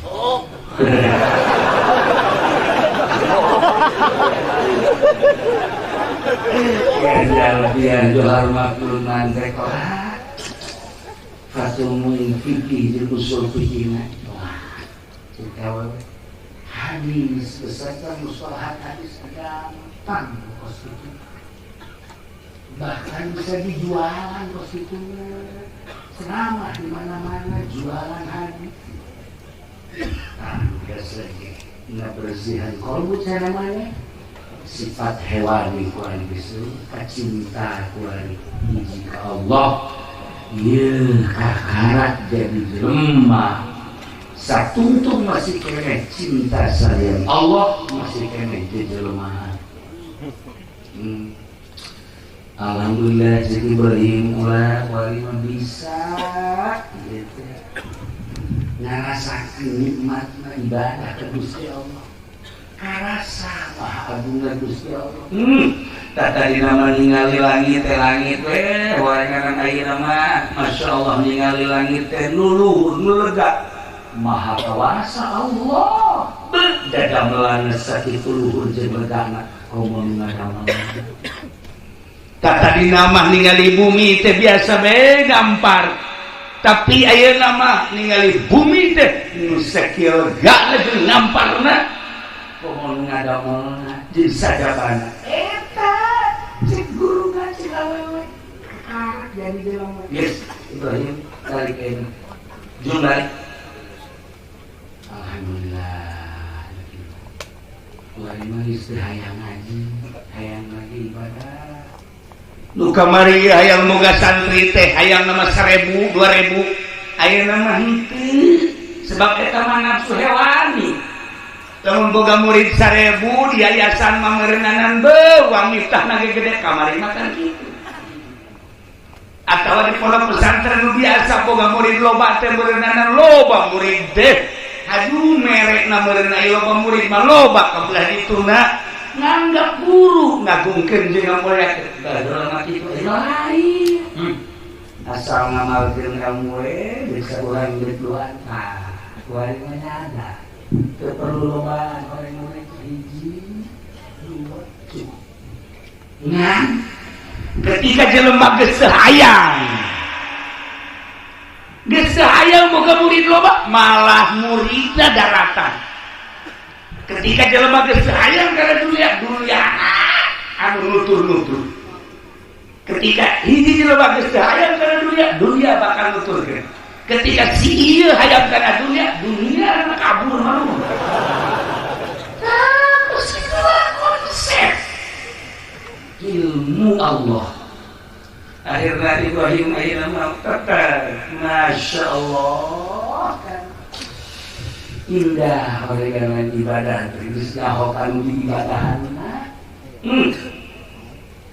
[SPEAKER 1] biar johar maklum nanti korak fatumuin fikih di usul fikihnya cerita hadis beserta mustalahat hadis gampang kos itu bahkan bisa dijualan kos itu selama di mana-mana jualan hadis lagi nggak bersihan kolbu saya namanya sifat hewani kuali bisu kacinta kuali jika Allah iya kakarat jadi lemah satu tuh masih kena cinta sayang Allah masih kena jadi lemah alhamdulillah jadi berimulah wali bisa gitu ngerasakan nikmatnya ibadah ke Gusti Allah karasa maha agungna Gusti Allah tadi nama ningali langit wayangan ayeuna mah masyaallah ningali langit teh nuluhur nu lega maha kawasa Allah dadamelan sakitu luhur jeung legana ngomong ngadamel tadi nama ningali bumi teh biasa bae gampar tapi ayeuna mah ningali bumi teh nu sakieu legana jeung ngamparna ngomong ngadamel jeung sajabana eta cek guru ngaji awewe kakarak jadi jelema yes Ibrahim tarik ini jumlah alhamdulillah wali mah istri hayang ngaji hayang lagi ibadah nu kamari hayang moga santri teh hayang nama 1000 2000 ayeuna mah henteu sebab eta mah nafsu hewani lamun boga murid 1000 di yayasan mah meureunanan beuang miftahna ge gede kamari mah kan kitu atawa di pondok pesantren nu biasa boga murid loba teh meureunanan loba murid teh aduh merekna meureun aya loba murid mah loba kabelah dituna nganggap guru ngagungkeun jeung ngamulia teh baheula mah kitu lain
[SPEAKER 2] asal ngamalkeun ilmu bisa urang berduaan. Nah, kuari mah nyana. Teu perlu lobaan orang murid 1 2 3. Ngan ketika jelema geus hayang boga murid loba malah muridna daratan. Ketika jelema geus hayang kana dunia anu nutur-nutur. Ketika hiji jelema geus hayang kana dunia bakal nuturkeun. Ketika si ieu hayang kana dunia anu kabur mah. Terus itulah konsep ilmu Allah. Akhirnya Ibrahim ayeuna Masya Allah kan indah dengan ibadah terus nyahokan di ibadahanna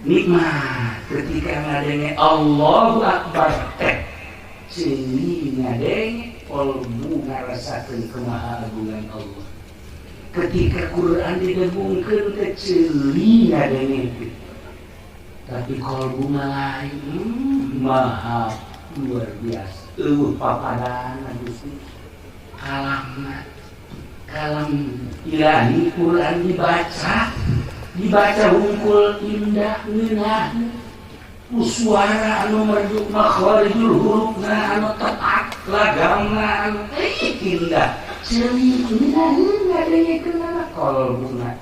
[SPEAKER 2] nikmat ketika ngadenge Allahu Akbar teh ceuli ngadenge kolbu ngarasakeun kumaha agungan Allah. Ketika Quran didengungkeun teh ceuli ngadenge tapi kolbu lain maha luar biasa. Papadan Gusti kalam ilahi Quran dibaca hungkul indah ngeunah suara anu merdu makharijul hurufna anu tepat lagamna anu indah ceuli ngadengekeun kolbuna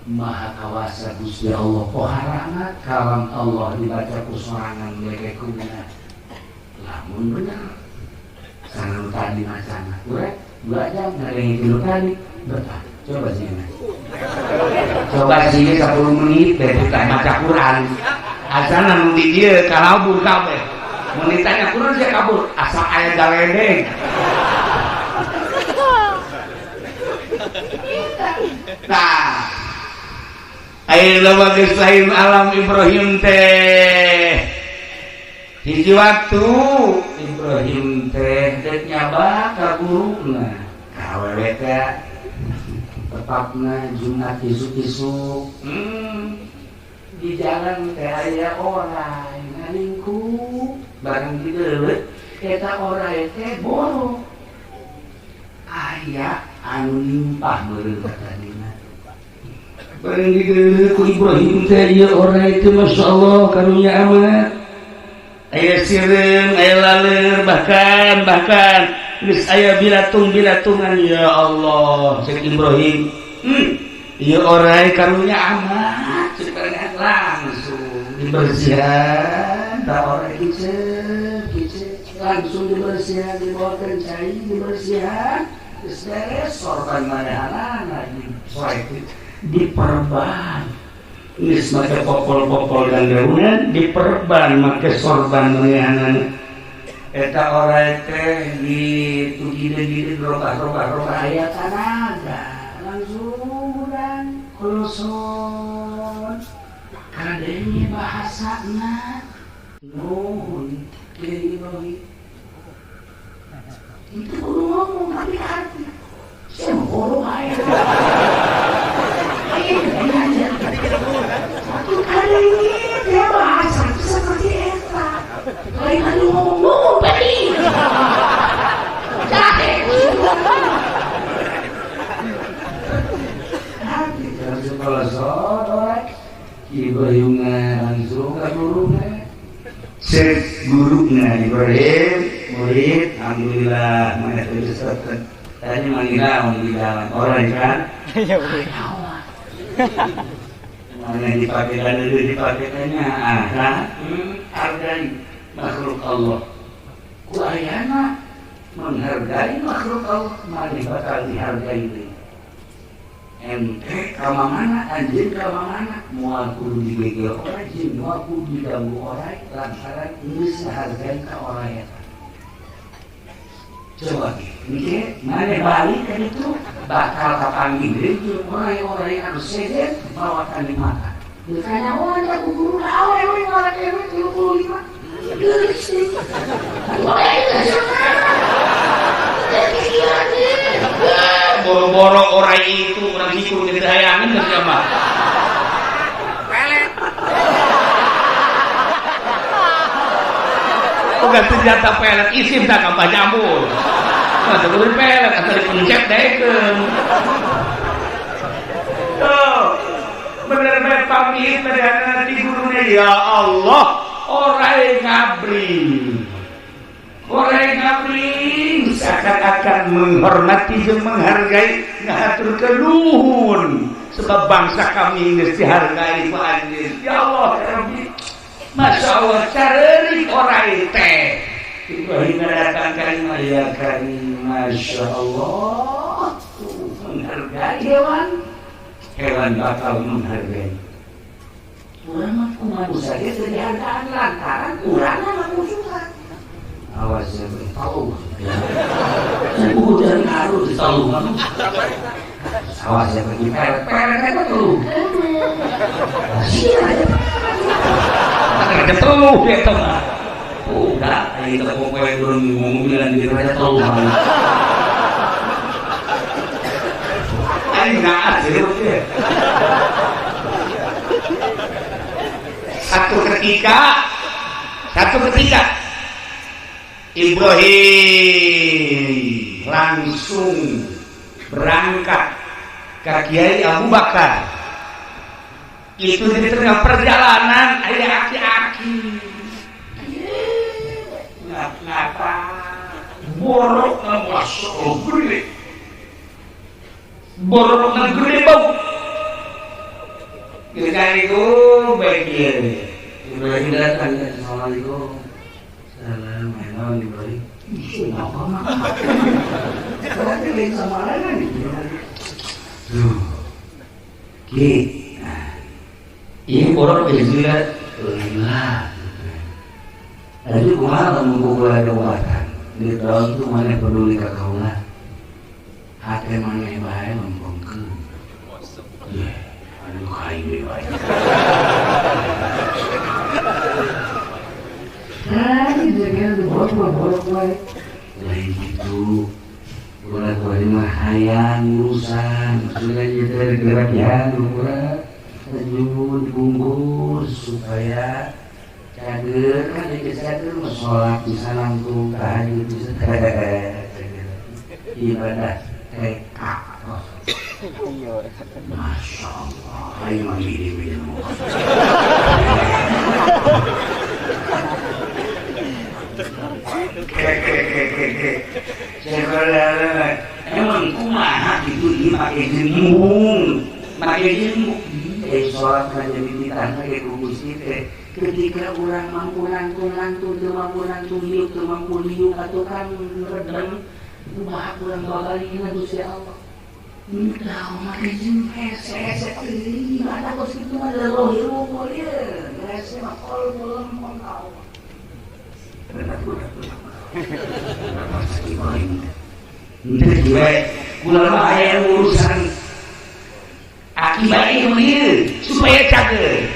[SPEAKER 2] maha kawasa Gusti Allah poharana kalam Allah dibaca ku sorangan mereka kuna lamun bener sareng tadi macana urek 2 jam ngadengekeun tadi betah coba sih coba sih 10 menit teh maca Quran asana nu di dieu kalabur kabeh mun ditanya Quran sia kabur asa aya galedeng. Nah ayeuna mah geus lain alam Ibrahim teh. Hiji waktu Ibrahim teh dek nyaba ka guruna. Ka awewe teh tepatna Jumat isuk-isuk. Di jalan teh aya orang ngalingku bareng di deuleut eta orang teh boro. Aya anu limpah beureum ka tadina. Bareng digeuleuh ku Ibrahim teh ieu orang itu Masya Allah karunya amat. Aya sireung, aya laleur, bahkan geus aya bilatung-bilatungan ya Allah cek Ibrahim. Ieu orang karunya amat cek langsung dibersihan da orang kiceu langsung dibersihan dibawakeun cai dibersihan geus beres sorban manehana sore diperban geus make popol-popol dan geunan diperban make sorban manehana eta orang teh gitu gide robah aya tanaga langsung urang kuluson kadenge bahasana nuhun ke Ibrahim itu kudu ngomong tapi hati saya mau ngomong aja satu kali ini dia bahasa seperti eta lain kali ngomong nuhun tadi jadi nanti langsung kalau sore Ibrahim langsung ke gurunya cek gurunya Ibrahim murid alhamdulillah mana terus tadi manggil di jalan orang kan mana dipakainya hargai makhluk Allah ku ayana menghargai makhluk Allah mana bakal dihargai ini ente kamamana anjing kamamana moal kudu digegel orang jin moal kudu diganggu orang lantaran geus hargai ka orang eta. Coba mikir mana balik ka ditu bakal kapanggih deui orang-orang anu sejen bawakan di mata. Ditanya wae ku guru awe we ngaran ewe 35. Geus sih. Boro-boro orang itu orang hikur kita hayangin nggak siapa? Pelet.
[SPEAKER 1] boga senjata pelet isim tak kampah jamur. Nah, terus pelet atau dipencet deken. Tuh, bener-bener pamit pada di gurunya ya Allah, orang ngabring seakan-akan menghormati dan menghargai ngatur keluhun sebab bangsa kami geus dihargai ku anjeun ya Allah ya Rabbi Masya Allah careurik orai teh Ibrahim datang kalimat ya karim Masya Allah menghargai hewan bakal menghargai urang mah kumaha saja terdihargaan lantaran urang mah musuhan awas ya tahu saya dari ngaruh di tahu awas ya pergi pelet itu tuh ada tuh dia tuh udah itu pokoknya turun ngomong-ngomong di aja tuh ini nggak asli satu ketika Ibrahim langsung berangkat ke Kiai Abu Bakar. Itu di tengah perjalanan ada aki-aki. Ngapa? Borok masuk gede. Borok gede bau. Ketika itu baik dia. Ibrahim datang, Assalamualaikum. Salam, enak Ibrahim. Kenapa mak? Berarti lain sama lain tuh. Ki, ini borok juga lah. Jadi kumaha menunggu ada watan. Di tahun itu mana peduli ke kaulah. Hati mana bae mempengkeun. Iya, anu kain bae. Tadi jangan borok baik. Lain gitu. Bola-bola mah hayang urusan. Sudah jadi gerak ya, urang. Terjun dibungkus supaya cager kan jadi cager mah sholat bisa langsung tahajud bisa ibadah TK. Masya Allah, ayo mandi emang kumaha gitu dia pakai jembung sholat menjadi titah pakai kubus itu ketika orang mampu nantun dia mampu nantun hidup dia mampu hidup atau kan redem kumaha kurang bakal ingat Gusti Allah udah pakai jembung hese gimana kos itu ada rohiru kolir hese makol belum mengkau benar Nanti juga bulan ayah urusan akibatnya menir supaya cager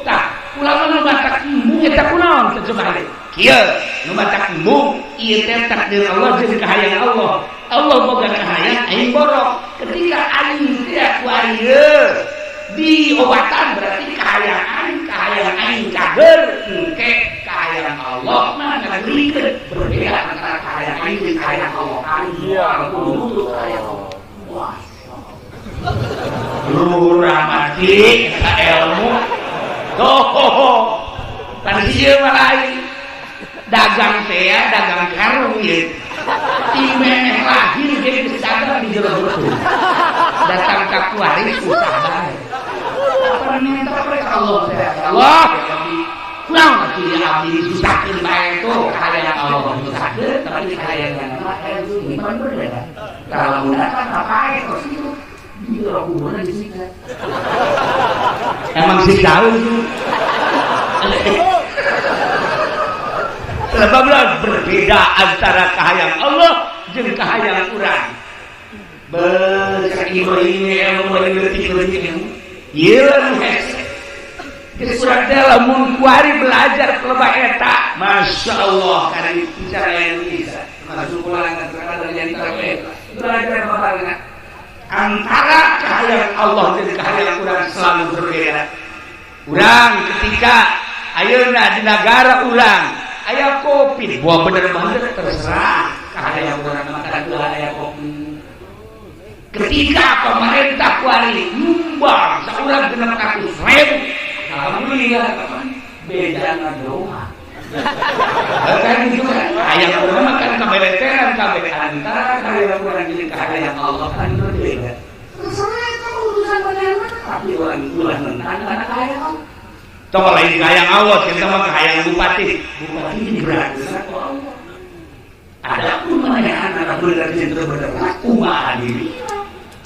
[SPEAKER 1] tak ulama nubatak imbung kita kunaon terjemah kieu nubatak imbung ieu teh takdir Allah jeung kahayang Allah boga kahayang aing borok ketika aing teh ku ieu diobatan berarti kahayang aing cager engke kahayang Allah mah ngagrikeun berbeda antara kahayang aing jeung kahayang Allah iya kudu kahayang Allah luhur amati eta ilmu toh pan ieu mah lain dagang teh dagang karung ieu imeh lahir jadi sadar di jero betul datang ka kuari susah bae apa minta kepada Allah Allah kurang lagi abdi susahkeun bae itu kahayang Allah susahkeun tapi kahayang itu gimana berbeda kalau udah kan apa terus itu di rohuna disikat emang sih jauh itu sebablah berbeda antara kahayang Allah jeung kahayang urang beusah Ibrahim ilmu leutik-leutik ieu Surat lamun kuari belajar kelebah eta Masya Allah karena bicara yang bisa masuk ulangan terkadang yang terbaik belajar bapak antara kahayang Allah dan kahayang Quran selalu berbeda urang ketika ayeuna di negara urang aya Covid buah bener-bener terserah kahayang urang makan geula aya Covid ketika pemerintah kuari nyumbang saurang 600.000 alhamdulillah bedana doa kan gitu kan hayang urang makan kabeleteran kabeh antara hayang urang jeung kahayang Allah kan berbeda terserah itu urusan beneran tapi orang menang anak hayang tong lain kahayang Allah kita mah kahayang bupati ini berat ada pun mana anak bener cinta bener kumaha diri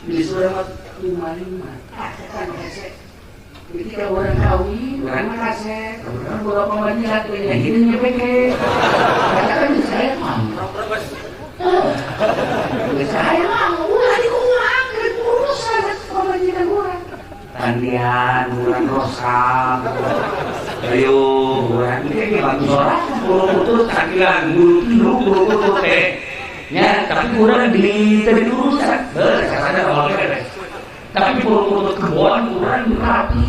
[SPEAKER 1] di surat 55 kan hese ketika orang kawin orang makasih orang bola pemadilat kayak gini nyepeke katakan saya mantap saya mah ulah diulang kan urusan pemadilat orang tandian orang rosam ayo orang ini lagu suara bulu putut sakilan bulu putut teh nya tapi orang di tadi urusan bersasana kalau beres tapi bulu putut kebon orang rapi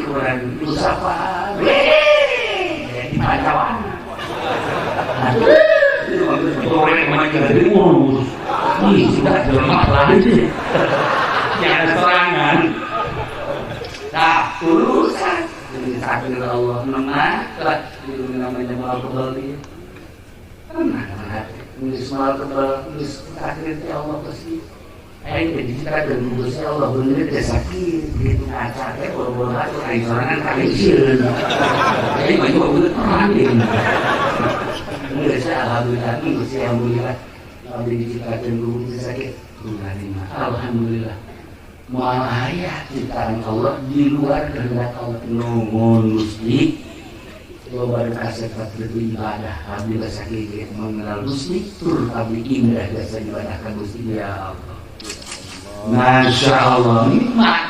[SPEAKER 1] orang usaha di Pacawana orang yang jadi urus ini sudah jelmat lagi jangan serangan nah urusan ini takdir Allah menang itu namanya mal kebal dia tenang nulis mal kebal nulis takdir Allah pasti jadi kita dan ngurusnya Allah bener dia sakit gitu ngacaknya boro-boro aja kain sorangan kain sieun jadi mah juga bener peranding ngurusnya alhamdulillah ngurusnya alhamdulillah abdi diciptakeun guru teu sakit alhamdulillah moal aya ciptaan Allah di luar kehendak Allah nuhun Gusti loba kasih itu ibadah abdi sakit mengenal Gusti tur abdi indah jasa ibadah ka Gusti ya Allah Masya Allah nikmat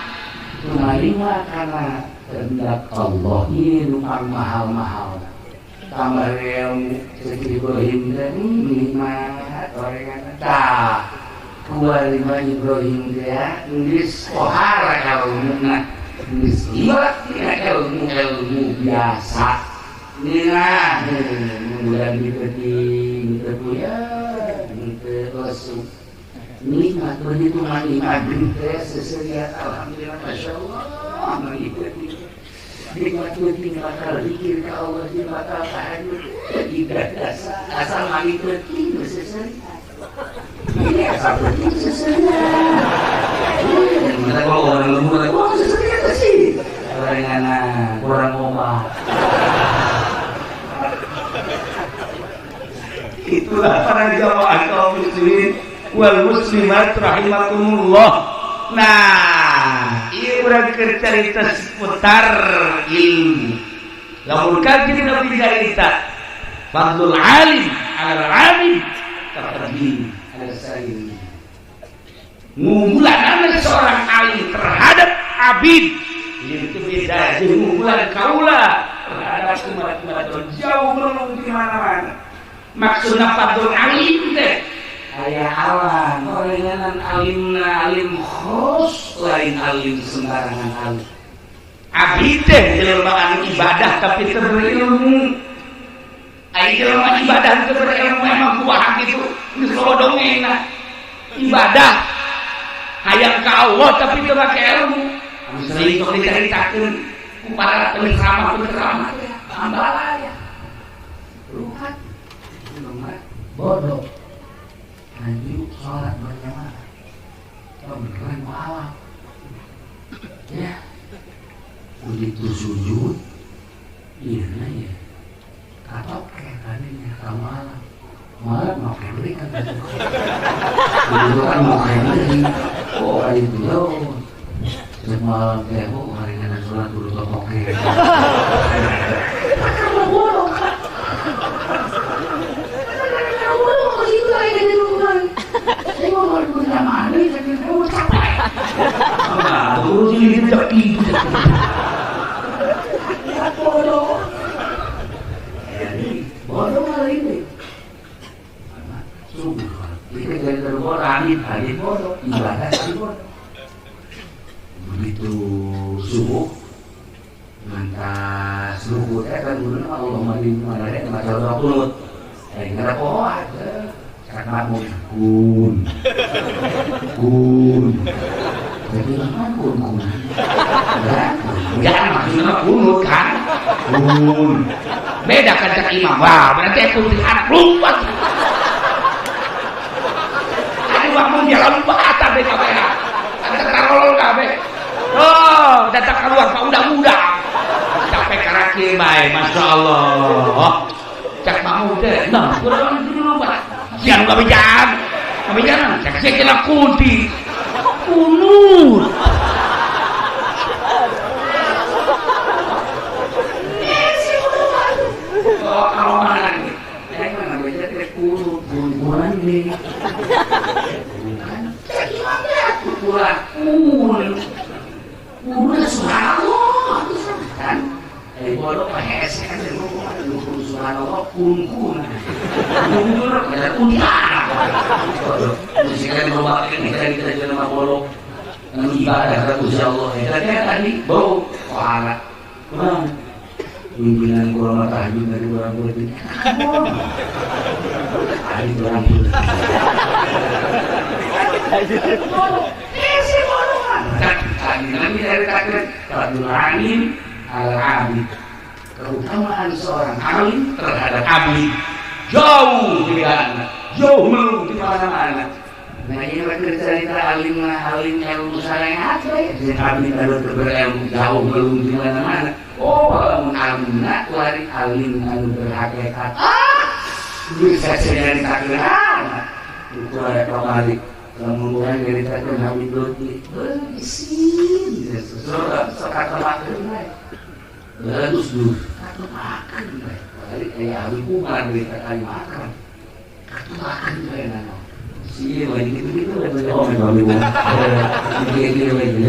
[SPEAKER 1] cuma nikmat karena kehendak Allah ini numpang mahal-mahal tambah ilmu sekali Ibrahim dan nikmat orang kata keluar lima Ibrahim dia nulis pohara ilmu nulis ibarat ilmu biasa nina bulan dipeting terpunya terusuk nikmat begitu nikmat kita seseriat alhamdulillah masya Allah mengikuti nikmat begitu bakal zikir ke Allah di bakal tahajud tidak asal mengikuti seseriat ini asal begitu seseriat mana kalau orang lembur seseriat sih orang anak orang obat itulah para jamaah kaum muslimin wal muslimat rahimakumullah. Nah, ieu urang keur carita seputar ilmu. Lamun kaji Nabi carita fadlul alim ala alim taqdim ala sayyid. Ngunggulan seorang alim terhadap abid itu beda jeung ngunggulan kaula terhadap umat-umat jauh belum di mana-mana. Maksudna fadlul alim teh aya alam orenganan alimna alim khos lain alim sembarangan alim abdi teh jelema anu ibadah tapi teu berilmu aya jelema ibadah teu berilmu emang kumaha kitu geus loba dongengna ibadah hayang ka Allah tapi teu make ilmu anu sering sok dicaritakeun ku para penceramah ambala ya ruhat bodoh lanjut sholat berjamaah beneran pahala ya begitu sujud iya ya katok kayak tadinya malam mau kayak beli kan dulu kan mau kayak beli oh kali itu jauh semalam kayak oh hari ini sholat dulu tokok kayak terus ini tidak tidur bodoh bodoh malah ini sungguh kita jadi terbodoh hadit bodoh ibadah hadit bodoh begitu subuh
[SPEAKER 2] pas luhur kan guru Allah mandi mana maca doa kunut ngara poat cak makmum kun jadi kan kun jangan maksudnya kunut kan kun beda kan cak imam wah berarti aku anak lupa ada makmum dia lupa atas BKPH ada tarolol kabeh oh datang keluar pak undang-undang capek karaki baik masya Allah cak makmum deh nah kurang dulu pak siang gak bicara cak saya kena kunti kunut kalau mana nih saya mana bicara kunut kunut nih cak imamnya kurang kunut subhanallah kan bodoh pakai es kan lu subhanallah kun ada kuntilanak musikan berubah ini kita jadi nama bodoh yang ibadah kata Gusti Allah tadi bau pahala pimpinan gua tahajud dari orang boleh hari orang Nabi dari takdir Fadlul alim al-abid keutamaan seorang alim terhadap abid jauh bedanya jauh melulu di mana-mana nah ini cerita alim ilmu sareng apa ya abid ada berilmu jauh melulu di mana-mana oh alimna lari alim anu berhakikat bisa jadi takdir itu ada kembali kemudian dari tadi Nabi Dodi bersin sekata makan bagus dulu kata makan balik kayak Abi Umar dari kali makan kata makan kayak sih lagi gitu lagi Abi Umar gitu lagi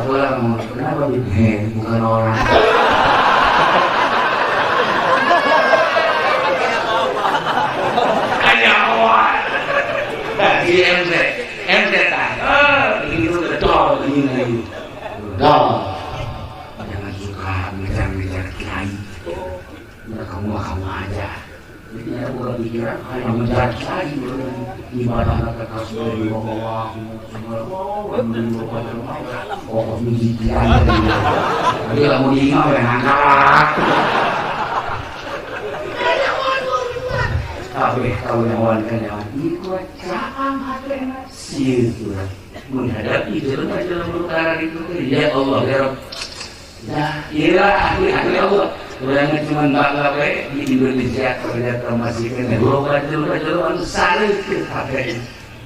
[SPEAKER 2] orang kenapa bukan orang di MZ begitu gedor ini jangan suka bicara kiai kamu aja jadi ya bukan pikiran hanya menjadi kiai ibadah kata kasih Allah oh misi kiai jadi kamu diingat oleh anak tapi kalau yang wanita yang ikut jangan hati situ menghadapi jalan perkara itu ya Allah ya Rabb ya ilah ahli Allah orang cuma bangga baik di Indonesia ternyata masih kena global salib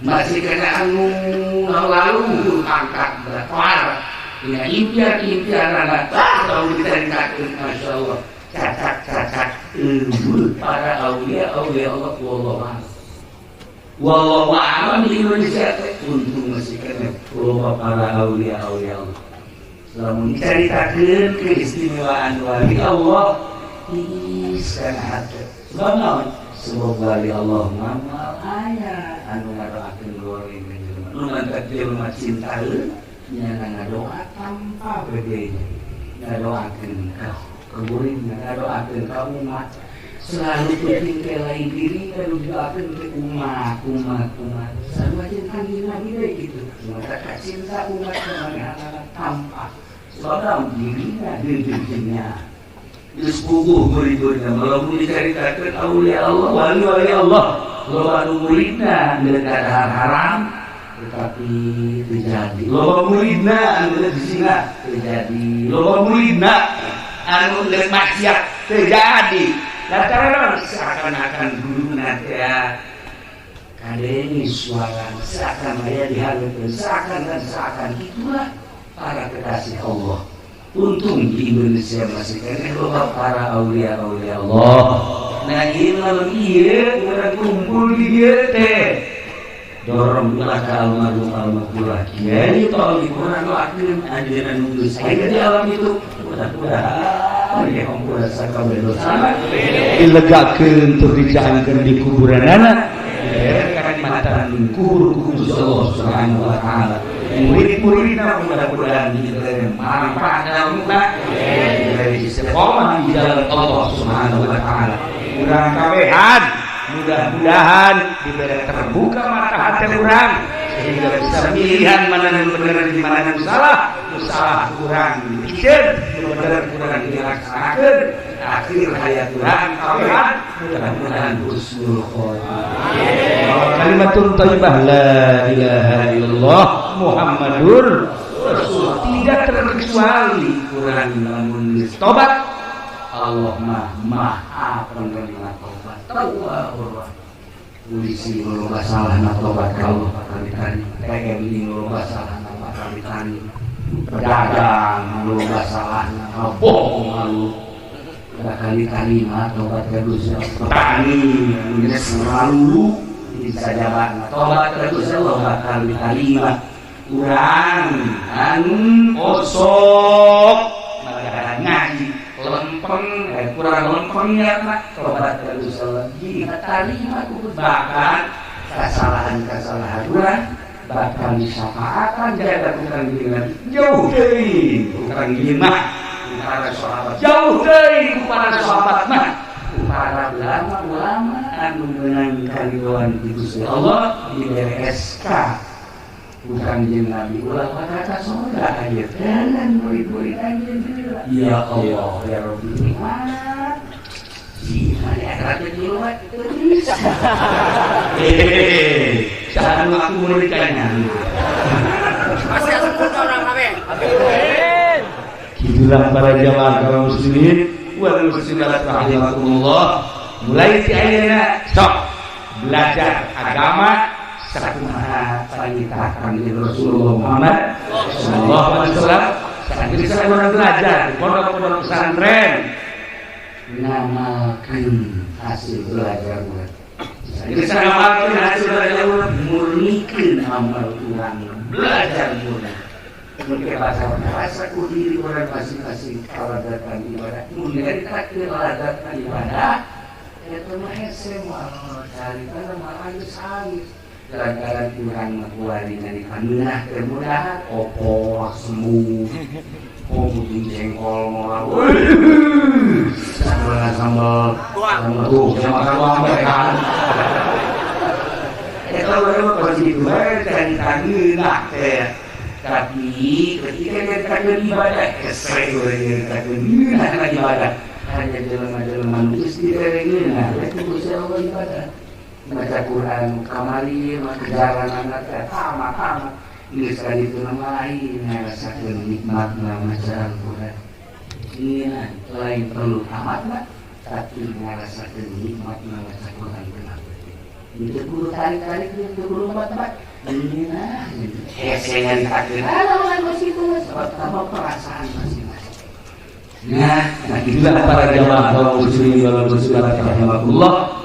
[SPEAKER 2] masih kena anu lalu angkat berapa ya impian anak kalau kita dikatakan Masya Allah cacat para aulia Allah wallahu a'lam di Indonesia untung masih kena para aulia Allah selalu diceritakan keistimewaan wali Allah iskan hati sebab sebab wali Allah ngamal ayah anu ngadoakeun goreng nu mantap jelema cinta nya ngadoa tanpa bedanya ngadoakeun kau kemudian ngadoakeun ka umat selalu penting ke lain diri dan doakeun ke umat sama cinta Nabi gitu maka cinta umat kemana tanpa seorang dirinya dirinya disbubuh murid-muridnya malah diceritakan aulia Allah wali Allah loba muridna dekat haram tetapi terjadi loba muridna anu disina terjadi loba muridna anu leuk maksiat terjadi lantaran seakan-akan guru nanti ya kadeni suara seakan aya dihalukeun seakan itulah para kekasih Allah. Untung di Indonesia masih kena loba para aulia Allah. Nah ieu lamun ieu urang kumpul di dieu teh dorong ulah ka almarhum kiai tol urang doakeun anjeunna nunggu saya di alam itu mudah-mudahan ya ampun sakabeh dosa dilegakeun tur dijaankeun di kuburanana mantan kubur Allah Subhanahu wa taala. Murid-muridna mudah-mudahan diberi manfaat dalam dari istiqomah di jalan Allah Subhanahu wa taala. Urang kabehan mudah-mudahan diberi terbuka mata hati urang sehingga bisa pilihan mana yang benar di mana yang salah. Salah kurang dipikir, benar kurang dilaksanakan. Akhir hayat urang kabehan mudah-mudahan husnul khotimah. Kalimatun thayyibah la ilaha illallah Muhammadur Rasul. Tidak terkecuali kurang namun tobat Allah maha penerima tobat. Tawwabur polisi ngeloba salah na tobat kalau kali-kali TNI ngeloba salah na kali-kali pedagang ngeloba salah na bohong lalu kali-kali mah tobat terus petani punya selalu bisa jabat tobat terus Allah kali-kali mah kurang osok ngaji lempeng kurang lempengnya mah tobat terus jika tali mah bahkan kesalahan urang bakal disyafaatkan jaga tukang dengan jauh dari tukang mah para sahabat jauh dari para sahabat mah para ulama anu meunang kariduan Gusti Allah di SK bukan jeung Nabi ulah kata surga aya dan murid-murid anjeun ya Allah ya Rabbi nikmat si akhirat dulu bisa sahan aku murid kanya masih sempurna orang kabeh amin gitulah para jamaah kaum muslimin wal muslimat rahimakumullah mulai si ayeuna sok belajar agama sakumaha panitakan di Rasulullah Muhammad sallallahu alaihi wasallam. Sakit saya belajar di pondok-pondok pesantren ngamalkeun hasil belajar urang. Sakit saya ngamalkeun hasil belajar urang murnikeun amal urang belajar urang. Mungkin bahasa diri urang masing-masing kaladatan ibadah. Mun ditakeun kaladatan ibadah eta mah hese moal cari kana mah anu sangis. Jalan-jalan kurang menguari dari kanunah kemudahan opor, semu bikin jengkol moral sambal tuh yang makan uang mereka itu baru pasti dua dari kanunah tapi ketika dia kanun ibadah kesel dia kanun ibadah hanya jalan-jalan manusia dia itu bisa ibadah baca Quran kamari kejaran anak tamat ini sekali itu nama lain ngerasakan nikmat membaca Al-Quran ini lain perlu tamat lah tapi ngerasakan nikmat membaca Quran itu guru tarik-tarik itu guru tempat ini saya nyaritakan lawan masih itu sama perasaan masing-masing nah itulah para jamaah kaum muslimin wal muslimat rahimakumullah.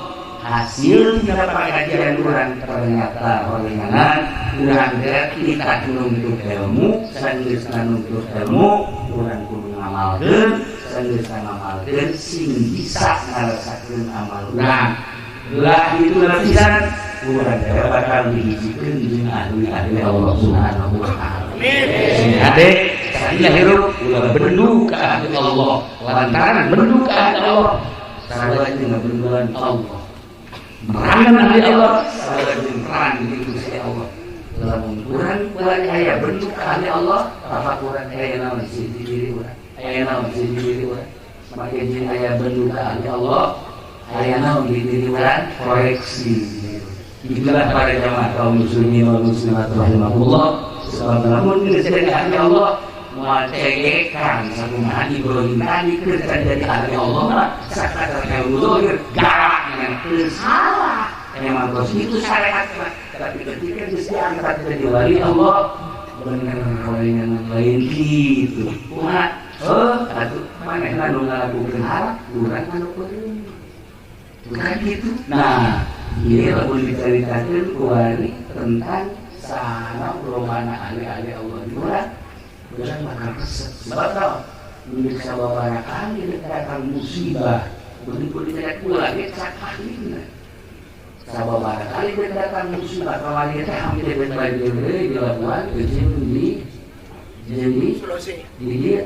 [SPEAKER 2] Hasil dapat kajian urang ternyata orenganan urang kita nuntut ilmu sageus nuntut ilmu urang kudu ngamalkeun sageus ngamalkeun sing bisa ngarasakeun amal urang ulah itu lapisan urang bakal dihijikeun jeung ahli-ahli Allah Subhanahu wa taala amin ade sadina hirup ulah bendu ka ahli Allah lantaran bendu ka ahli Allah sarua jeung benduan Allah merangan ahli Allah salah perang di Gusti Allah lamun urang aya bentuk ahli Allah apa urang aya naon di diri urang aya naon di diri urang semakin jeung aya bentuk ahli Allah aya naon di diri urang koreksi itulah para jamaah kaum muslimin wal muslimat rahimakumullah sebab lamun geus jadi ahli Allah moal cegekan sakumaha Ibrahim tadi keur jadi ahli Allah mah sakadar kaulur galak salah emang bos itu syariat tapi ketika diangkat jadi wali Allah benar yang lain gitu kumaha atuh manehna nu ngalakukeun halak urang anu kuring bukan gitu nah ieu lamun diceritakeun ku wali tentang saha romana ahli-ahli Allah di urang bakal resep sebab tau menurut sababarakan ini datang musibah begitu dilihat pula dia sakit sababarakan kali dia datang musibah kalau dia hampir berbalik di Labuan jadi dia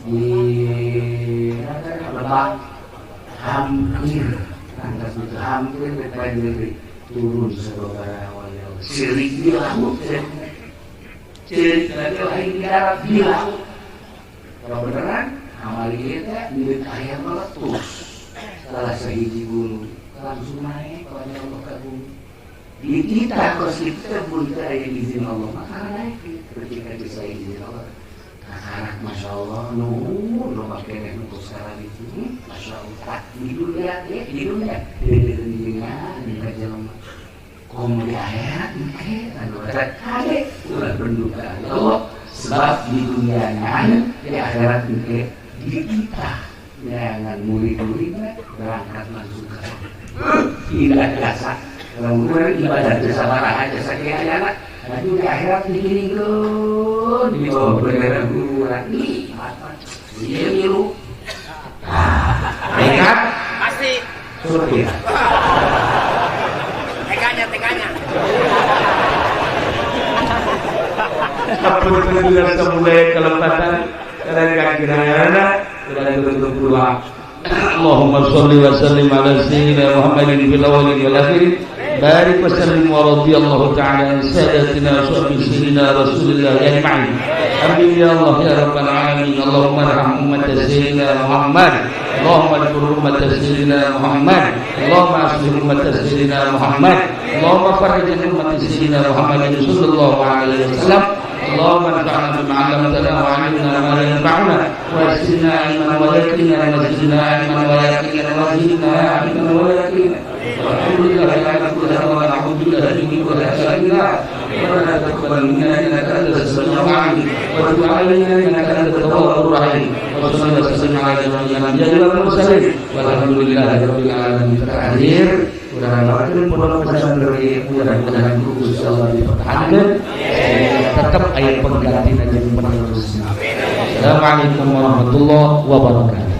[SPEAKER 2] di Lebak hampir lantas itu hampir berpagi turun sebagai awalnya sirik di laut sirik lagi lain di darat di laut kalau beneran amalia teh milik ayam meletus salah sehiji gunung langsung naik kepada Allah ke bumi di kita kos kita pun ada izin Allah maka naik ketika bisa izin Allah anak masya Allah nuhun lo pakai untuk sekarang itu masya Allah di dunia di dunia di kajian kaum di akhirat mungkin ada ulah berduka Allah sebab di dunia di akhirat mungkin di kita jangan murid-muridnya berangkat langsung ke tidak biasa kalau ibadah jasa marah aja sakit anak nanti di akhirat diginikan di bawah bendera kuburan dia milu mereka
[SPEAKER 3] pasti
[SPEAKER 2] surga
[SPEAKER 3] teganya
[SPEAKER 1] apa benar semula kelembatan dan kira-kira sudah tutup doa Allahumma sholli wa sallim ala sayyidina Muhammadin fil awwalin wal akhirin barik wa sallim wa radiyallahu ta'ala an sayyidatina wa sayyidina Rasulillah ajma'in amin ya Allah ya rabbal alamin Allahumma arham ummat sayyidina Muhammad Allahumma adkur ummat sayyidina Muhammad Allahumma aslih ummat sayyidina Muhammad Allahumma farij ummat sayyidina Muhammad sallallahu alaihi wasallam اللهم انفعنا بما علمتنا وعلمنا ما لا ينفعنا واسقنا علما ويقينا وزدنا علما ويقينا وزدنا علما ويقينا والحمد لله على كل حال ونعوذ بالله من كل شر ولا تقبل منا انك انت السميع العليم وتب علينا انك انت التواب الرحيم وصلى وسلم على جميع الانبياء والمرسلين والحمد لله رب العالمين. Terakhir mudah-mudahan pondok pesantren mudah-mudahan Gusti Allah dipertahankan tetap ayat pengganti dan penerusnya. Assalamualaikum warahmatullahi wabarakatuh.